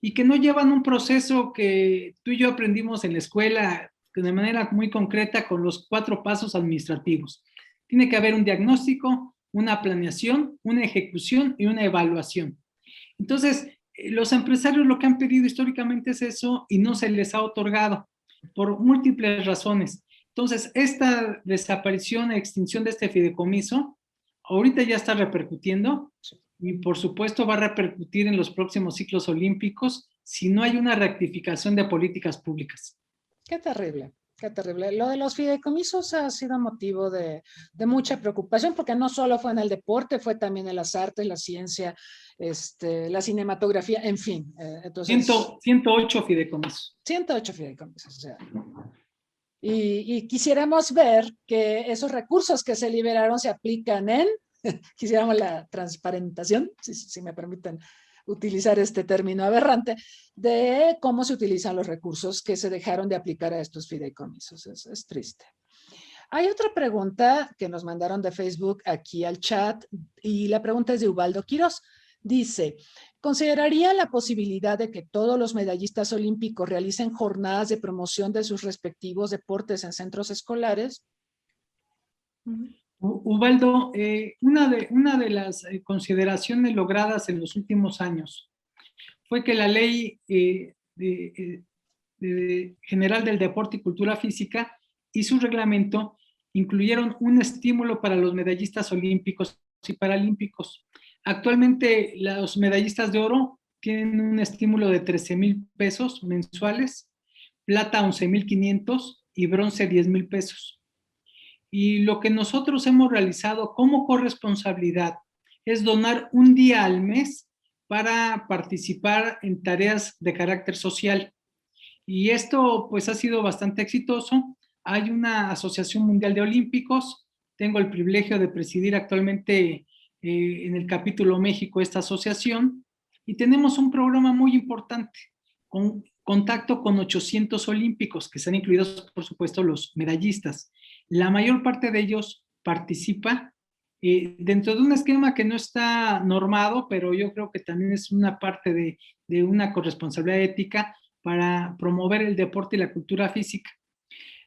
y que no llevan un proceso que tú y yo aprendimos en la escuela de manera muy concreta con los 4 pasos administrativos. Tiene que haber un diagnóstico, una planeación, una ejecución y una evaluación. Entonces, los empresarios lo que han pedido históricamente es eso y no se les ha otorgado por múltiples razones. Entonces, esta desaparición e extinción de este fideicomiso ahorita ya está repercutiendo y por supuesto va a repercutir en los próximos ciclos olímpicos si no hay una rectificación de políticas públicas. Qué terrible. Qué terrible. Lo de los fideicomisos ha sido motivo de mucha preocupación porque no solo fue en el deporte, fue también en las artes, la ciencia, la cinematografía, en fin. Entonces, 108 fideicomisos. 108 fideicomisos. O sea, y quisiéramos ver que esos recursos que se liberaron se aplican en, quisiéramos la transparentación, si me permiten utilizar este término aberrante, de cómo se utilizan los recursos que se dejaron de aplicar a estos fideicomisos. Es triste. Hay otra pregunta que nos mandaron de Facebook aquí al chat y la pregunta es de Ubaldo Quiroz. Dice, ¿consideraría la posibilidad de que todos los medallistas olímpicos realicen jornadas de promoción de sus respectivos deportes en centros escolares? Ubaldo, una de las consideraciones logradas en los últimos años fue que la Ley General del Deporte y Cultura Física y su reglamento incluyeron un estímulo para los medallistas olímpicos y paralímpicos. Actualmente los medallistas de oro tienen un estímulo de 13,000 pesos mensuales, plata 11,500 y bronce 10,000 pesos. Y lo que nosotros hemos realizado como corresponsabilidad es donar un día al mes para participar en tareas de carácter social. Y esto pues ha sido bastante exitoso. Hay una Asociación Mundial de Olímpicos, tengo el privilegio de presidir actualmente en el capítulo México esta asociación y tenemos un programa muy importante con contacto con 800 olímpicos que están incluidos por supuesto los medallistas. La mayor parte de ellos participa dentro de un esquema que no está normado, pero yo creo que también es una parte de una corresponsabilidad ética para promover el deporte y la cultura física.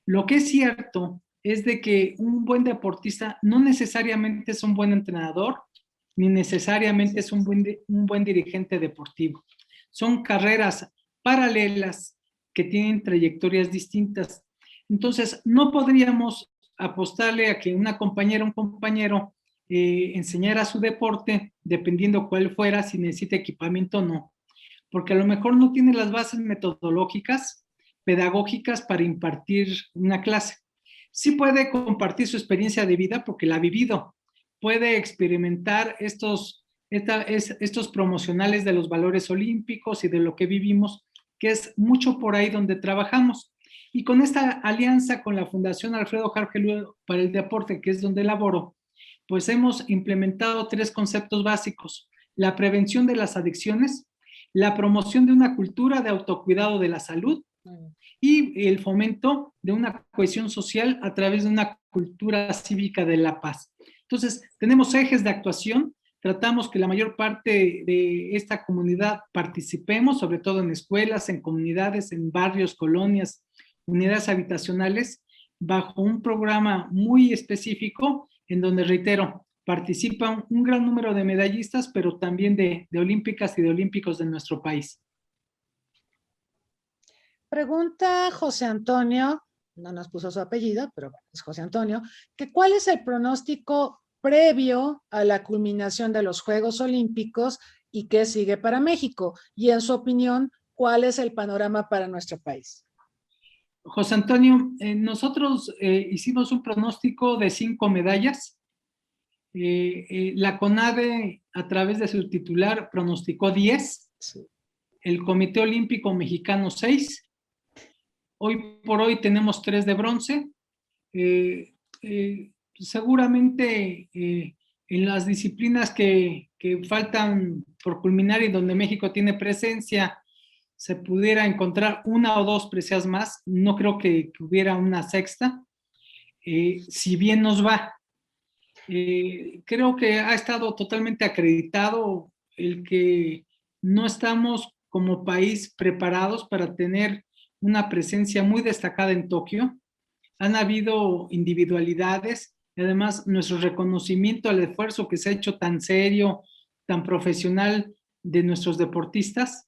Lo que es cierto es de que un buen deportista no necesariamente es un buen entrenador, ni necesariamente es un buen dirigente deportivo. Son carreras paralelas que tienen trayectorias distintas. Entonces, no podríamos apostarle a que una compañera o un compañero enseñara su deporte, dependiendo cuál fuera, si necesita equipamiento o no. Porque a lo mejor no tiene las bases metodológicas, pedagógicas para impartir una clase. Sí puede compartir su experiencia de vida porque la ha vivido. Puede experimentar estos promocionales de los valores olímpicos y de lo que vivimos, que es mucho por ahí donde trabajamos. Y con esta alianza con la Fundación Alfredo Harpelú para el Deporte, que es donde laboro, pues hemos implementado 3 conceptos básicos: la prevención de las adicciones, la promoción de una cultura de autocuidado de la salud y el fomento de una cohesión social a través de una cultura cívica de la paz. Entonces, tenemos ejes de actuación, tratamos que la mayor parte de esta comunidad participemos, sobre todo en escuelas, en comunidades, en barrios, colonias, unidades habitacionales, bajo un programa muy específico en donde, reitero, participan un gran número de medallistas, pero también de olímpicas y de olímpicos de nuestro país. Pregunta José Antonio, no nos puso su apellido, pero es José Antonio, que ¿cuál es el pronóstico previo a la culminación de los Juegos Olímpicos y qué sigue para México? Y en su opinión, ¿cuál es el panorama para nuestro país? José Antonio, nosotros hicimos un pronóstico de 5 medallas. La CONADE, a través de su titular, pronosticó 10. Sí. El Comité Olímpico Mexicano 6. Hoy por hoy tenemos 3 de bronce. Seguramente en las disciplinas que faltan por culminar y donde México tiene presencia, se pudiera encontrar 1 o 2 preseas más. No creo que hubiera una sexta, si bien nos va. Creo que ha estado totalmente acreditado el que no estamos como país preparados para tener una presencia muy destacada en Tokio. Han habido individualidades, y además nuestro reconocimiento al esfuerzo que se ha hecho tan serio, tan profesional de nuestros deportistas,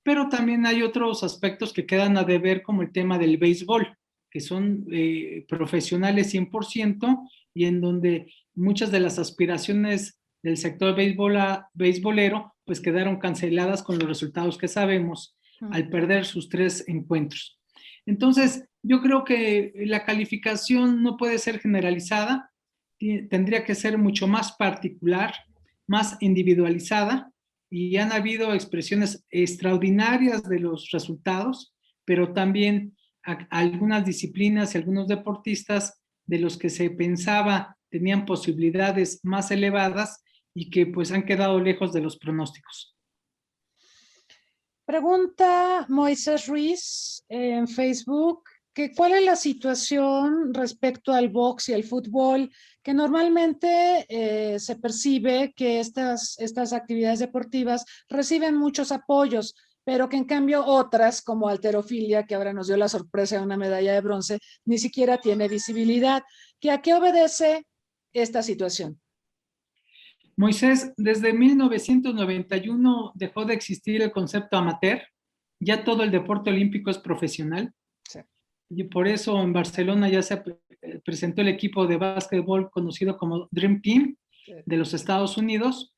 pero también hay otros aspectos que quedan a deber, como el tema del béisbol, que son profesionales 100% y en donde muchas de las aspiraciones del sector beisbolero pues quedaron canceladas con los resultados que sabemos al perder sus 3 encuentros. Entonces, yo creo que la calificación no puede ser generalizada, tendría que ser mucho más particular, más individualizada, y han habido expresiones extraordinarias de los resultados, pero también algunas disciplinas y algunos deportistas de los que se pensaba tenían posibilidades más elevadas y que pues han quedado lejos de los pronósticos. Pregunta Moisés Ruiz en Facebook que cuál es la situación respecto al box y al fútbol, que normalmente se percibe que estas actividades deportivas reciben muchos apoyos, pero que en cambio otras, como halterofilia, que ahora nos dio la sorpresa de una medalla de bronce, ni siquiera tiene visibilidad. ¿A qué obedece esta situación? Moisés, desde 1991 dejó de existir el concepto amateur, ya todo el deporte olímpico es profesional. Sí. Y por eso en Barcelona ya se presentó el equipo de básquetbol conocido como Dream Team de los Estados Unidos,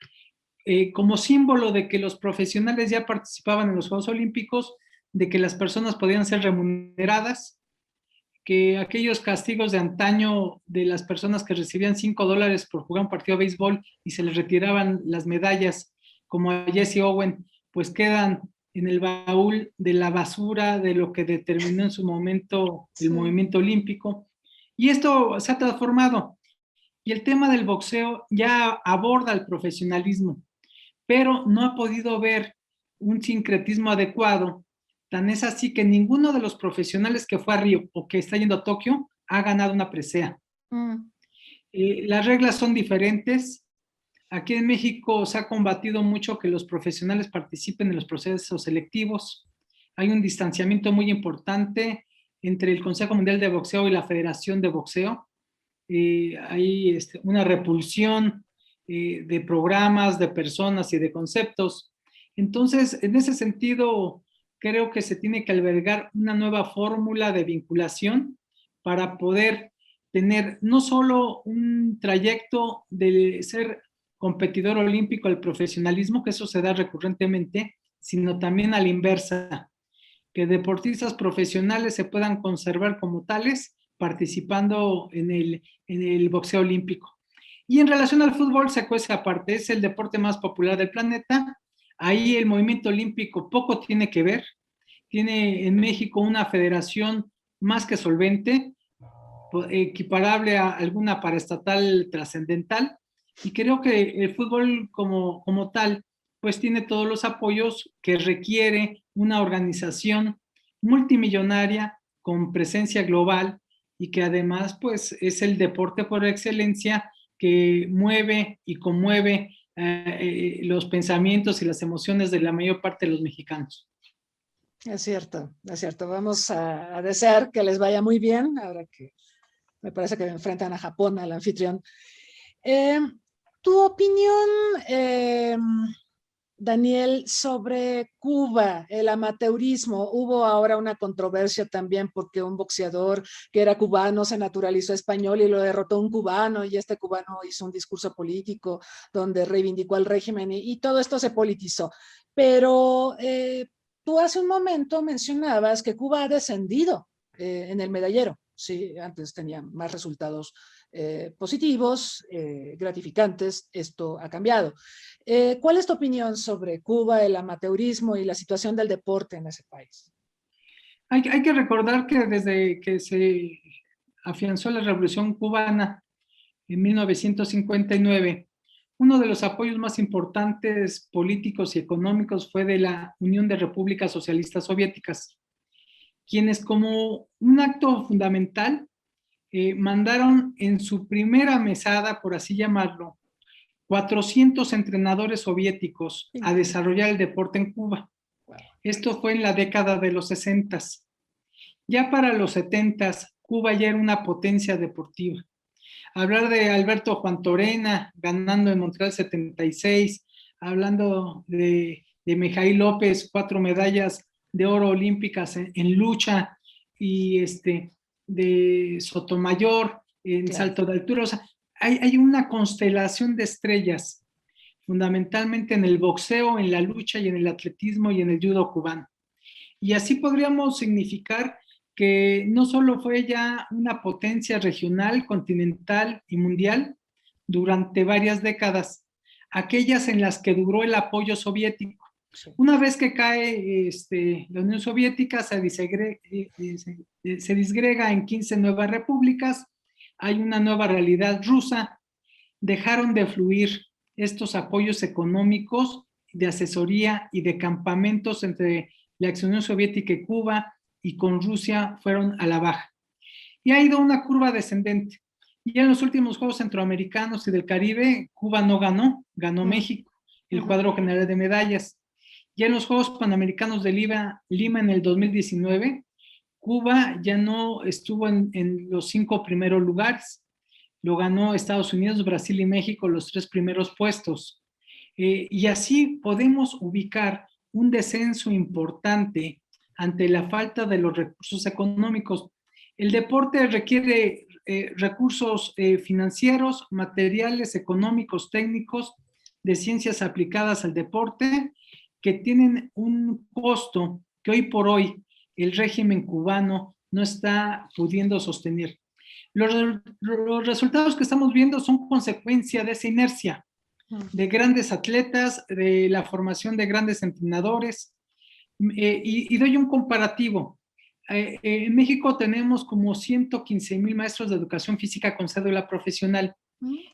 como símbolo de que los profesionales ya participaban en los Juegos Olímpicos, de que las personas podían ser remuneradas, que aquellos castigos de antaño de las personas que recibían $5 por jugar un partido de béisbol y se les retiraban las medallas, como a Jesse Owen, pues quedan en el baúl de la basura de lo que determinó en su momento el movimiento olímpico. Y esto se ha transformado. Y el tema del boxeo ya aborda el profesionalismo, pero no ha podido ver un sincretismo adecuado. Tan es así que ninguno de los profesionales que fue a Río o que está yendo a Tokio ha ganado una presea. Las reglas son diferentes. Aquí en México se ha combatido mucho que los profesionales participen en los procesos selectivos. Hay un distanciamiento muy importante entre el Consejo Mundial de Boxeo y la Federación de Boxeo. Hay una repulsión de programas, de personas y de conceptos. Entonces, en ese sentido, creo que se tiene que albergar una nueva fórmula de vinculación para poder tener no solo un trayecto de ser competidor olímpico al profesionalismo, que eso se da recurrentemente, sino también a la inversa, que deportistas profesionales se puedan conservar como tales participando en el boxeo olímpico. Y en relación al fútbol se cuece aparte, es el deporte más popular del planeta. Ahí el movimiento olímpico poco tiene que ver. Tiene en México una federación más que solvente, equiparable a alguna paraestatal trascendental, y creo que el fútbol como tal, pues tiene todos los apoyos que requiere una organización multimillonaria con presencia global y que además pues es el deporte por excelencia que mueve y conmueve los pensamientos y las emociones de la mayor parte de los mexicanos. Es cierto, es cierto. Vamos a desear que les vaya muy bien, ahora que me parece que enfrentan a Japón, al anfitrión. Tu opinión, Daniel, sobre Cuba, el amateurismo. Hubo ahora una controversia también porque un boxeador que era cubano se naturalizó español y lo derrotó un cubano, y este cubano hizo un discurso político donde reivindicó al régimen y todo esto se politizó. Pero tú hace un momento mencionabas que Cuba ha descendido en el medallero. Sí, antes tenía más resultados positivos, gratificantes. Esto ha cambiado. ¿Cuál es tu opinión sobre Cuba, el amateurismo y la situación del deporte en ese país? Hay que recordar que desde que se afianzó la Revolución Cubana en 1959, uno de los apoyos más importantes políticos y económicos fue de la Unión de Repúblicas Socialistas Soviéticas, quienes como un acto fundamental mandaron en su primera mesada, por así llamarlo, 400 entrenadores soviéticos a desarrollar el deporte en Cuba. Esto fue en la década de los 60. Ya para los 70, Cuba ya era una potencia deportiva. Hablar de Alberto Juan Torena ganando en Montreal 76, hablando de Mijail López, 4 medallas de oro olímpicas en lucha, y de Sotomayor en Claro. salto de altura. O sea, hay una constelación de estrellas, fundamentalmente en el boxeo, en la lucha y en el atletismo y en el judo cubano. Y así podríamos significar que no solo fue ya una potencia regional, continental y mundial durante varias décadas, aquellas en las que duró el apoyo soviético. Sí. Una vez que cae la Unión Soviética, se disgrega en 15 nuevas repúblicas, hay una nueva realidad rusa, dejaron de fluir estos apoyos económicos, de asesoría y de campamentos entre la ex Unión Soviética y Cuba, y con Rusia fueron a la baja. Y ha ido una curva descendente. Y en los últimos Juegos Centroamericanos y del Caribe, Cuba no ganó, ganó México, el cuadro general de medallas. Y en los Juegos Panamericanos de Lima en el 2019, Cuba ya no estuvo en los 5 primeros lugares. Lo ganó Estados Unidos, Brasil y México, los 3 primeros puestos. Y así podemos ubicar un descenso importante ante la falta de los recursos económicos. El deporte requiere recursos financieros, materiales, económicos, técnicos, de ciencias aplicadas al deporte, que tienen un costo que hoy por hoy el régimen cubano no está pudiendo sostener. Los resultados que estamos viendo son consecuencia de esa inercia, de grandes atletas, de la formación de grandes entrenadores. Y doy un comparativo. En México tenemos como 115,000 maestros de educación física con cédula profesional.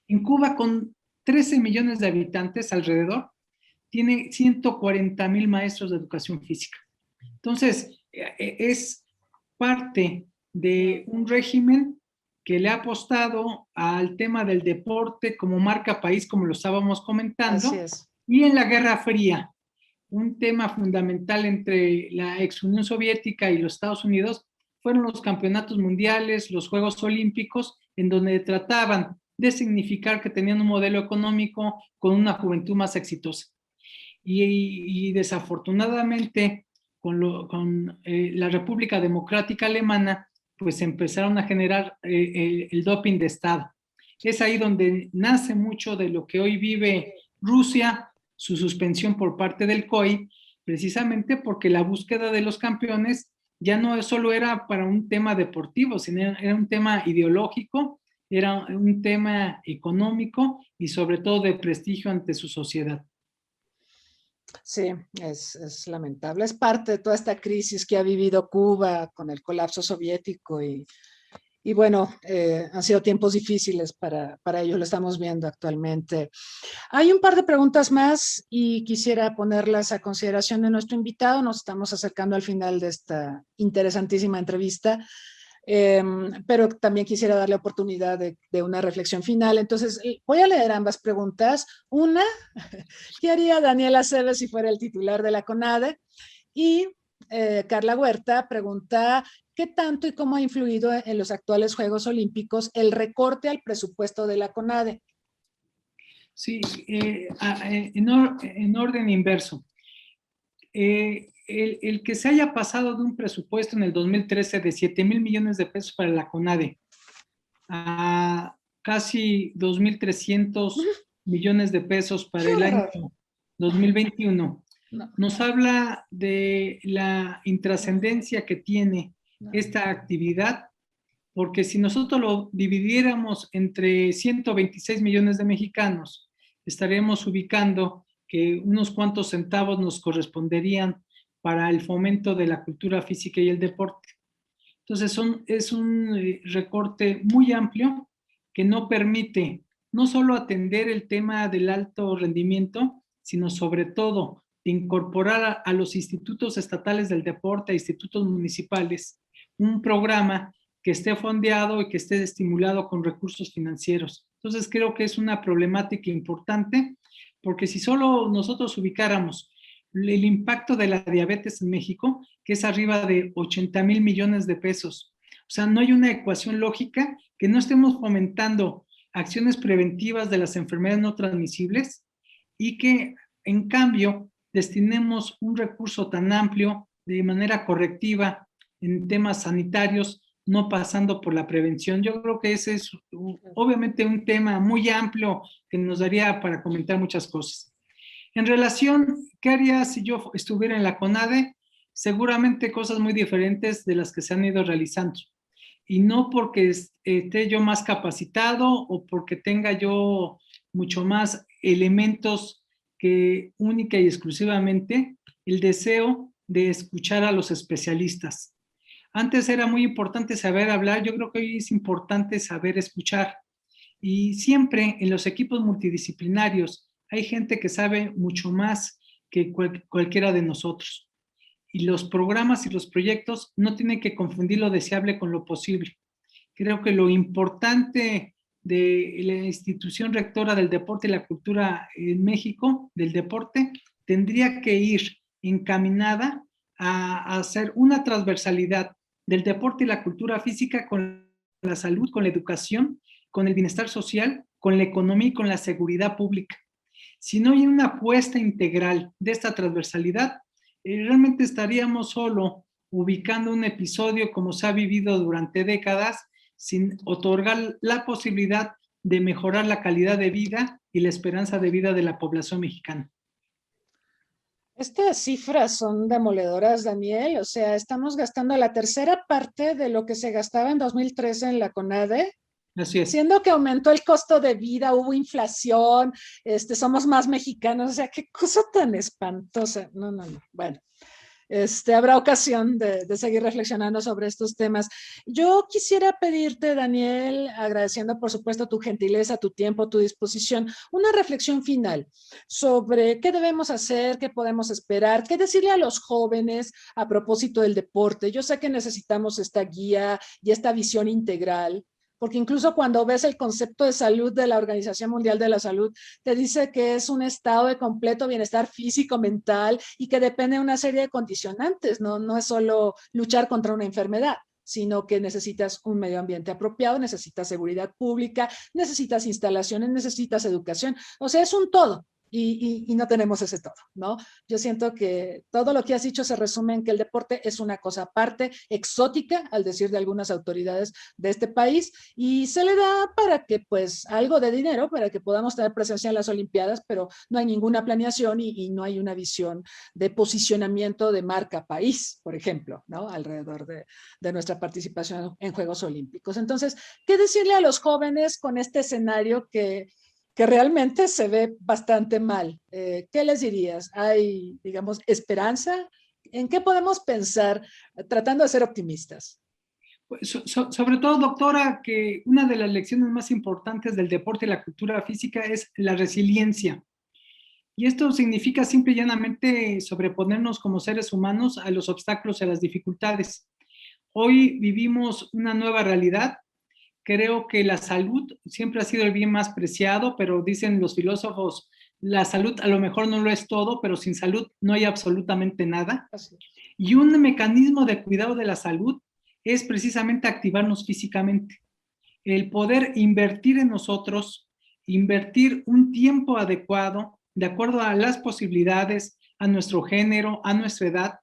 En Cuba, con 13 millones de habitantes alrededor, tiene 140,000 maestros de educación física. Entonces, es parte de un régimen que le ha apostado al tema del deporte como marca país, como lo estábamos comentando. Así es. Y en la Guerra Fría, un tema fundamental entre la ex Unión Soviética y los Estados Unidos fueron los campeonatos mundiales, los Juegos Olímpicos, en donde trataban de significar que tenían un modelo económico con una juventud más exitosa. Y desafortunadamente, con la República Democrática Alemana, pues empezaron a generar el doping de Estado. Es ahí donde nace mucho de lo que hoy vive Rusia, su suspensión por parte del COI, precisamente porque la búsqueda de los campeones ya no solo era para un tema deportivo, sino era un tema ideológico, era un tema económico y sobre todo de prestigio ante su sociedad. Sí, es lamentable. Es parte de toda esta crisis que ha vivido Cuba con el colapso soviético y bueno, han sido tiempos difíciles para ellos, lo estamos viendo actualmente. Hay un par de preguntas más y quisiera ponerlas a consideración de nuestro invitado. Nos estamos acercando al final de esta interesantísima entrevista. Pero también quisiera darle oportunidad de una reflexión final. Entonces, voy a leer ambas preguntas. Una, ¿qué haría Daniel Aceves si fuera el titular de la CONADE? Y Carla Huerta pregunta, ¿qué tanto y cómo ha influido en los actuales Juegos Olímpicos el recorte al presupuesto de la CONADE? Sí, en orden inverso. El que se haya pasado de un presupuesto en el 2013 de 7,000 millones de pesos para la CONADE a casi 2,300 millones de pesos para el año 2021, nos habla de la intrascendencia que tiene esta actividad, porque si nosotros lo dividiéramos entre 126 millones de mexicanos, estaríamos ubicando que unos cuantos centavos nos corresponderían para el fomento de la cultura física y el deporte. Entonces es un recorte muy amplio que no permite no solo atender el tema del alto rendimiento, sino sobre todo de incorporar a los institutos estatales del deporte, a institutos municipales, un programa que esté fondeado y que esté estimulado con recursos financieros. Entonces creo que es una problemática importante, porque si solo nosotros ubicáramos el impacto de la diabetes en México, que es arriba de 80,000 millones de pesos, o sea, no hay una ecuación lógica que no estemos fomentando acciones preventivas de las enfermedades no transmisibles y que, en cambio, destinemos un recurso tan amplio de manera correctiva en temas sanitarios, no pasando por la prevención. Yo creo que ese es obviamente un tema muy amplio que nos daría para comentar muchas cosas. En relación, ¿qué haría si yo estuviera en la CONADE? Seguramente cosas muy diferentes de las que se han ido realizando. Y no porque esté yo más capacitado o porque tenga yo mucho más elementos que única y exclusivamente el deseo de escuchar a los especialistas. Antes era muy importante saber hablar, yo creo que hoy es importante saber escuchar. Y siempre en los equipos multidisciplinarios hay gente que sabe mucho más que cualquiera de nosotros. Y los programas y los proyectos no tienen que confundir lo deseable con lo posible. Creo que lo importante de la institución rectora del deporte y la cultura en México, del deporte, tendría que ir encaminada a hacer una transversalidad del deporte y la cultura física con la salud, con la educación, con el bienestar social, con la economía y con la seguridad pública. Si no hay una apuesta integral de esta transversalidad, realmente estaríamos solo ubicando un episodio como se ha vivido durante décadas, sin otorgar la posibilidad de mejorar la calidad de vida y la esperanza de vida de la población mexicana. Estas cifras son demoledoras, Daniel. O sea, estamos gastando la tercera parte de lo que se gastaba en 2013 en la CONADE. Así es. Siendo que aumentó el costo de vida, hubo inflación, somos más mexicanos, o sea, qué cosa tan espantosa. No. Bueno, habrá ocasión de seguir reflexionando sobre estos temas. Yo quisiera pedirte, Daniel, agradeciendo por supuesto tu gentileza, tu tiempo, tu disposición, una reflexión final sobre qué debemos hacer, qué podemos esperar, qué decirle a los jóvenes a propósito del deporte. Yo sé que necesitamos esta guía y esta visión integral, porque incluso cuando ves el concepto de salud de la Organización Mundial de la Salud, te dice que es un estado de completo bienestar físico, mental y que depende de una serie de condicionantes, no es solo luchar contra una enfermedad, sino que necesitas un medio ambiente apropiado, necesitas seguridad pública, necesitas instalaciones, necesitas educación, o sea, es un todo. Y no tenemos ese todo, ¿no? Yo siento que todo lo que has dicho se resume en que el deporte es una cosa aparte, exótica, al decir de algunas autoridades de este país, y se le da para que, pues, algo de dinero, para que podamos tener presencia en las Olimpiadas, pero no hay ninguna planeación y no hay una visión de posicionamiento de marca país, por ejemplo, ¿no? Alrededor de nuestra participación en Juegos Olímpicos. Entonces, ¿qué decirle a los jóvenes con este escenario que realmente se ve bastante mal? ¿Qué les dirías? ¿Hay, digamos, esperanza? ¿En qué podemos pensar tratando de ser optimistas? Sobre todo, doctora, que una de las lecciones más importantes del deporte y la cultura física es la resiliencia. Y esto significa simple y llanamente sobreponernos como seres humanos a los obstáculos y a las dificultades. Hoy vivimos una nueva realidad. Creo que la salud siempre ha sido el bien más preciado, pero dicen los filósofos, la salud a lo mejor no lo es todo, pero sin salud no hay absolutamente nada. Y un mecanismo de cuidado de la salud es precisamente activarnos físicamente. El poder invertir en nosotros, invertir un tiempo adecuado, de acuerdo a las posibilidades, a nuestro género, a nuestra edad,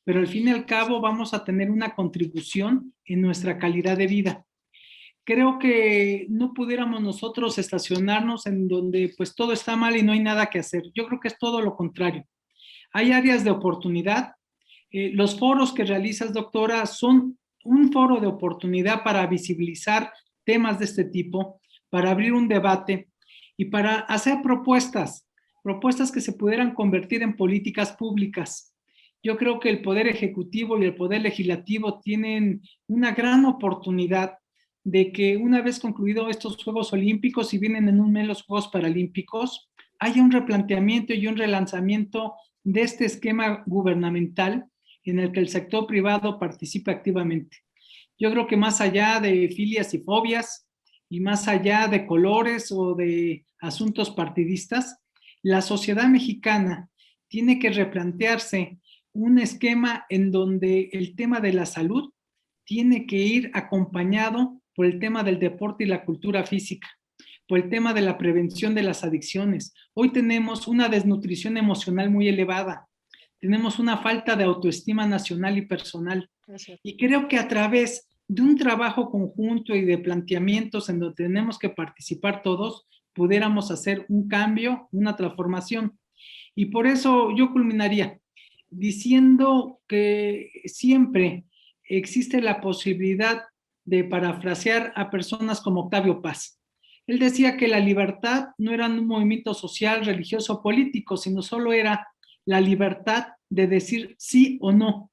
pero al fin y al cabo vamos a tener una contribución en nuestra calidad de vida. Creo que no pudiéramos nosotros estacionarnos en donde pues todo está mal y no hay nada que hacer. Yo creo que es todo lo contrario. Hay áreas de oportunidad. Los foros que realizas, doctora, son un foro de oportunidad para visibilizar temas de este tipo, para abrir un debate y para hacer propuestas que se pudieran convertir en políticas públicas. Yo creo que el Poder Ejecutivo y el Poder Legislativo tienen una gran oportunidad de que una vez concluidos estos Juegos Olímpicos, y vienen en un mes los Juegos Paralímpicos, haya un replanteamiento y un relanzamiento de este esquema gubernamental en el que el sector privado participe activamente. Yo creo que más allá de filias y fobias y más allá de colores o de asuntos partidistas, la sociedad mexicana tiene que replantearse un esquema en donde el tema de la salud tiene que ir acompañado por el tema del deporte y la cultura física, por el tema de la prevención de las adicciones. Hoy tenemos una desnutrición emocional muy elevada, tenemos una falta de autoestima nacional y personal. Y creo que a través de un trabajo conjunto y de planteamientos en donde tenemos que participar todos, pudiéramos hacer un cambio, una transformación. Y por eso yo culminaría diciendo que siempre existe la posibilidad de parafrasear a personas como Octavio Paz. Él decía que la libertad no era un movimiento social, religioso o político, sino solo era la libertad de decir sí o no.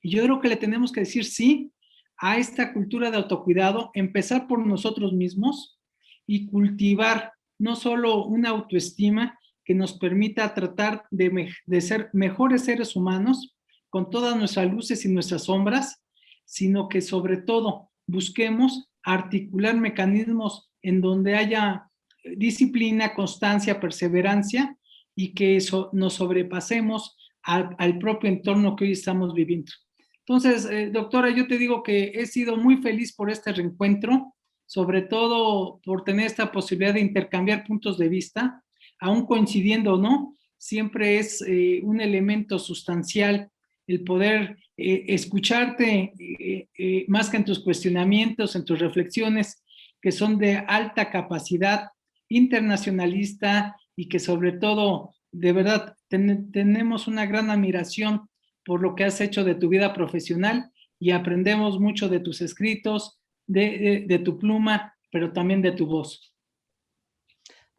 Y yo creo que le tenemos que decir sí a esta cultura de autocuidado, empezar por nosotros mismos y cultivar no solo una autoestima que nos permita tratar de ser mejores seres humanos con todas nuestras luces y nuestras sombras, sino que sobre todo busquemos articular mecanismos en donde haya disciplina, constancia, perseverancia y que eso nos sobrepasemos al propio entorno que hoy estamos viviendo. Entonces, doctora, yo te digo que he sido muy feliz por este reencuentro, sobre todo por tener esta posibilidad de intercambiar puntos de vista, aún coincidiendo o no, siempre es un elemento sustancial el poder escucharte más que en tus cuestionamientos, en tus reflexiones, que son de alta capacidad internacionalista y que sobre todo, de verdad, tenemos una gran admiración por lo que has hecho de tu vida profesional y aprendemos mucho de tus escritos, de tu pluma, pero también de tu voz.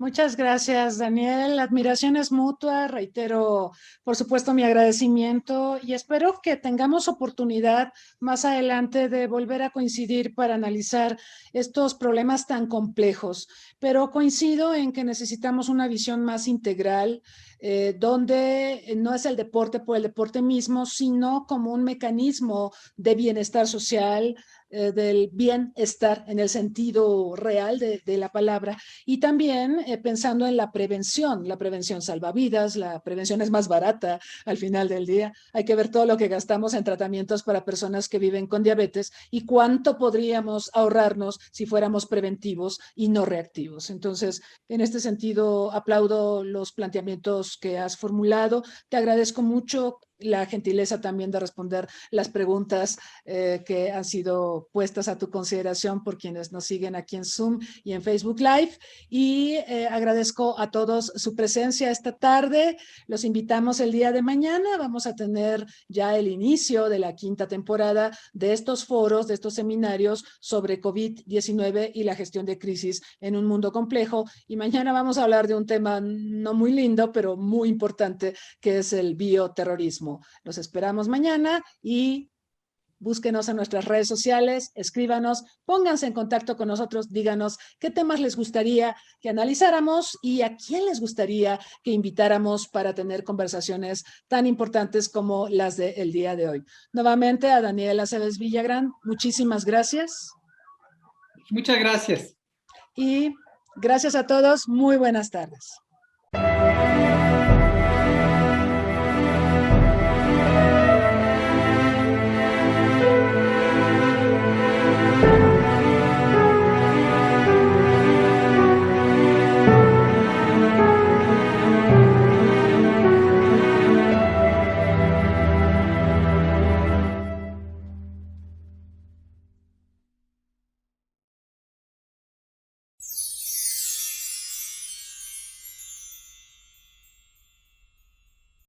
Muchas gracias, Daniel. La admiración es mutua. Reitero, por supuesto, mi agradecimiento y espero que tengamos oportunidad más adelante de volver a coincidir para analizar estos problemas tan complejos. Pero coincido en que necesitamos una visión más integral, donde no es el deporte por el deporte mismo, sino como un mecanismo de bienestar social, del bienestar en el sentido real de la palabra, y también pensando en la prevención salva vidas, la prevención es más barata al final del día. Hay que ver todo lo que gastamos en tratamientos para personas que viven con diabetes y cuánto podríamos ahorrarnos si fuéramos preventivos y no reactivos. Entonces, en este sentido, aplaudo los planteamientos que has formulado. Te agradezco mucho la gentileza también de responder las preguntas que han sido puestas a tu consideración por quienes nos siguen aquí en Zoom y en Facebook Live. Y agradezco a todos su presencia esta tarde. Los invitamos el día de mañana. Vamos a tener ya el inicio de la 5ª temporada de estos foros, de estos seminarios sobre COVID-19 y la gestión de crisis en un mundo complejo. Y mañana vamos a hablar de un tema no muy lindo, pero muy importante, que es el bioterrorismo. Los esperamos mañana y búsquenos en nuestras redes sociales, escríbanos, pónganse en contacto con nosotros, díganos qué temas les gustaría que analizáramos y a quién les gustaría que invitáramos para tener conversaciones tan importantes como las del día de hoy. Nuevamente a Daniel Aceves Villagrán, muchísimas gracias. Muchas gracias. Y gracias a todos, muy buenas tardes.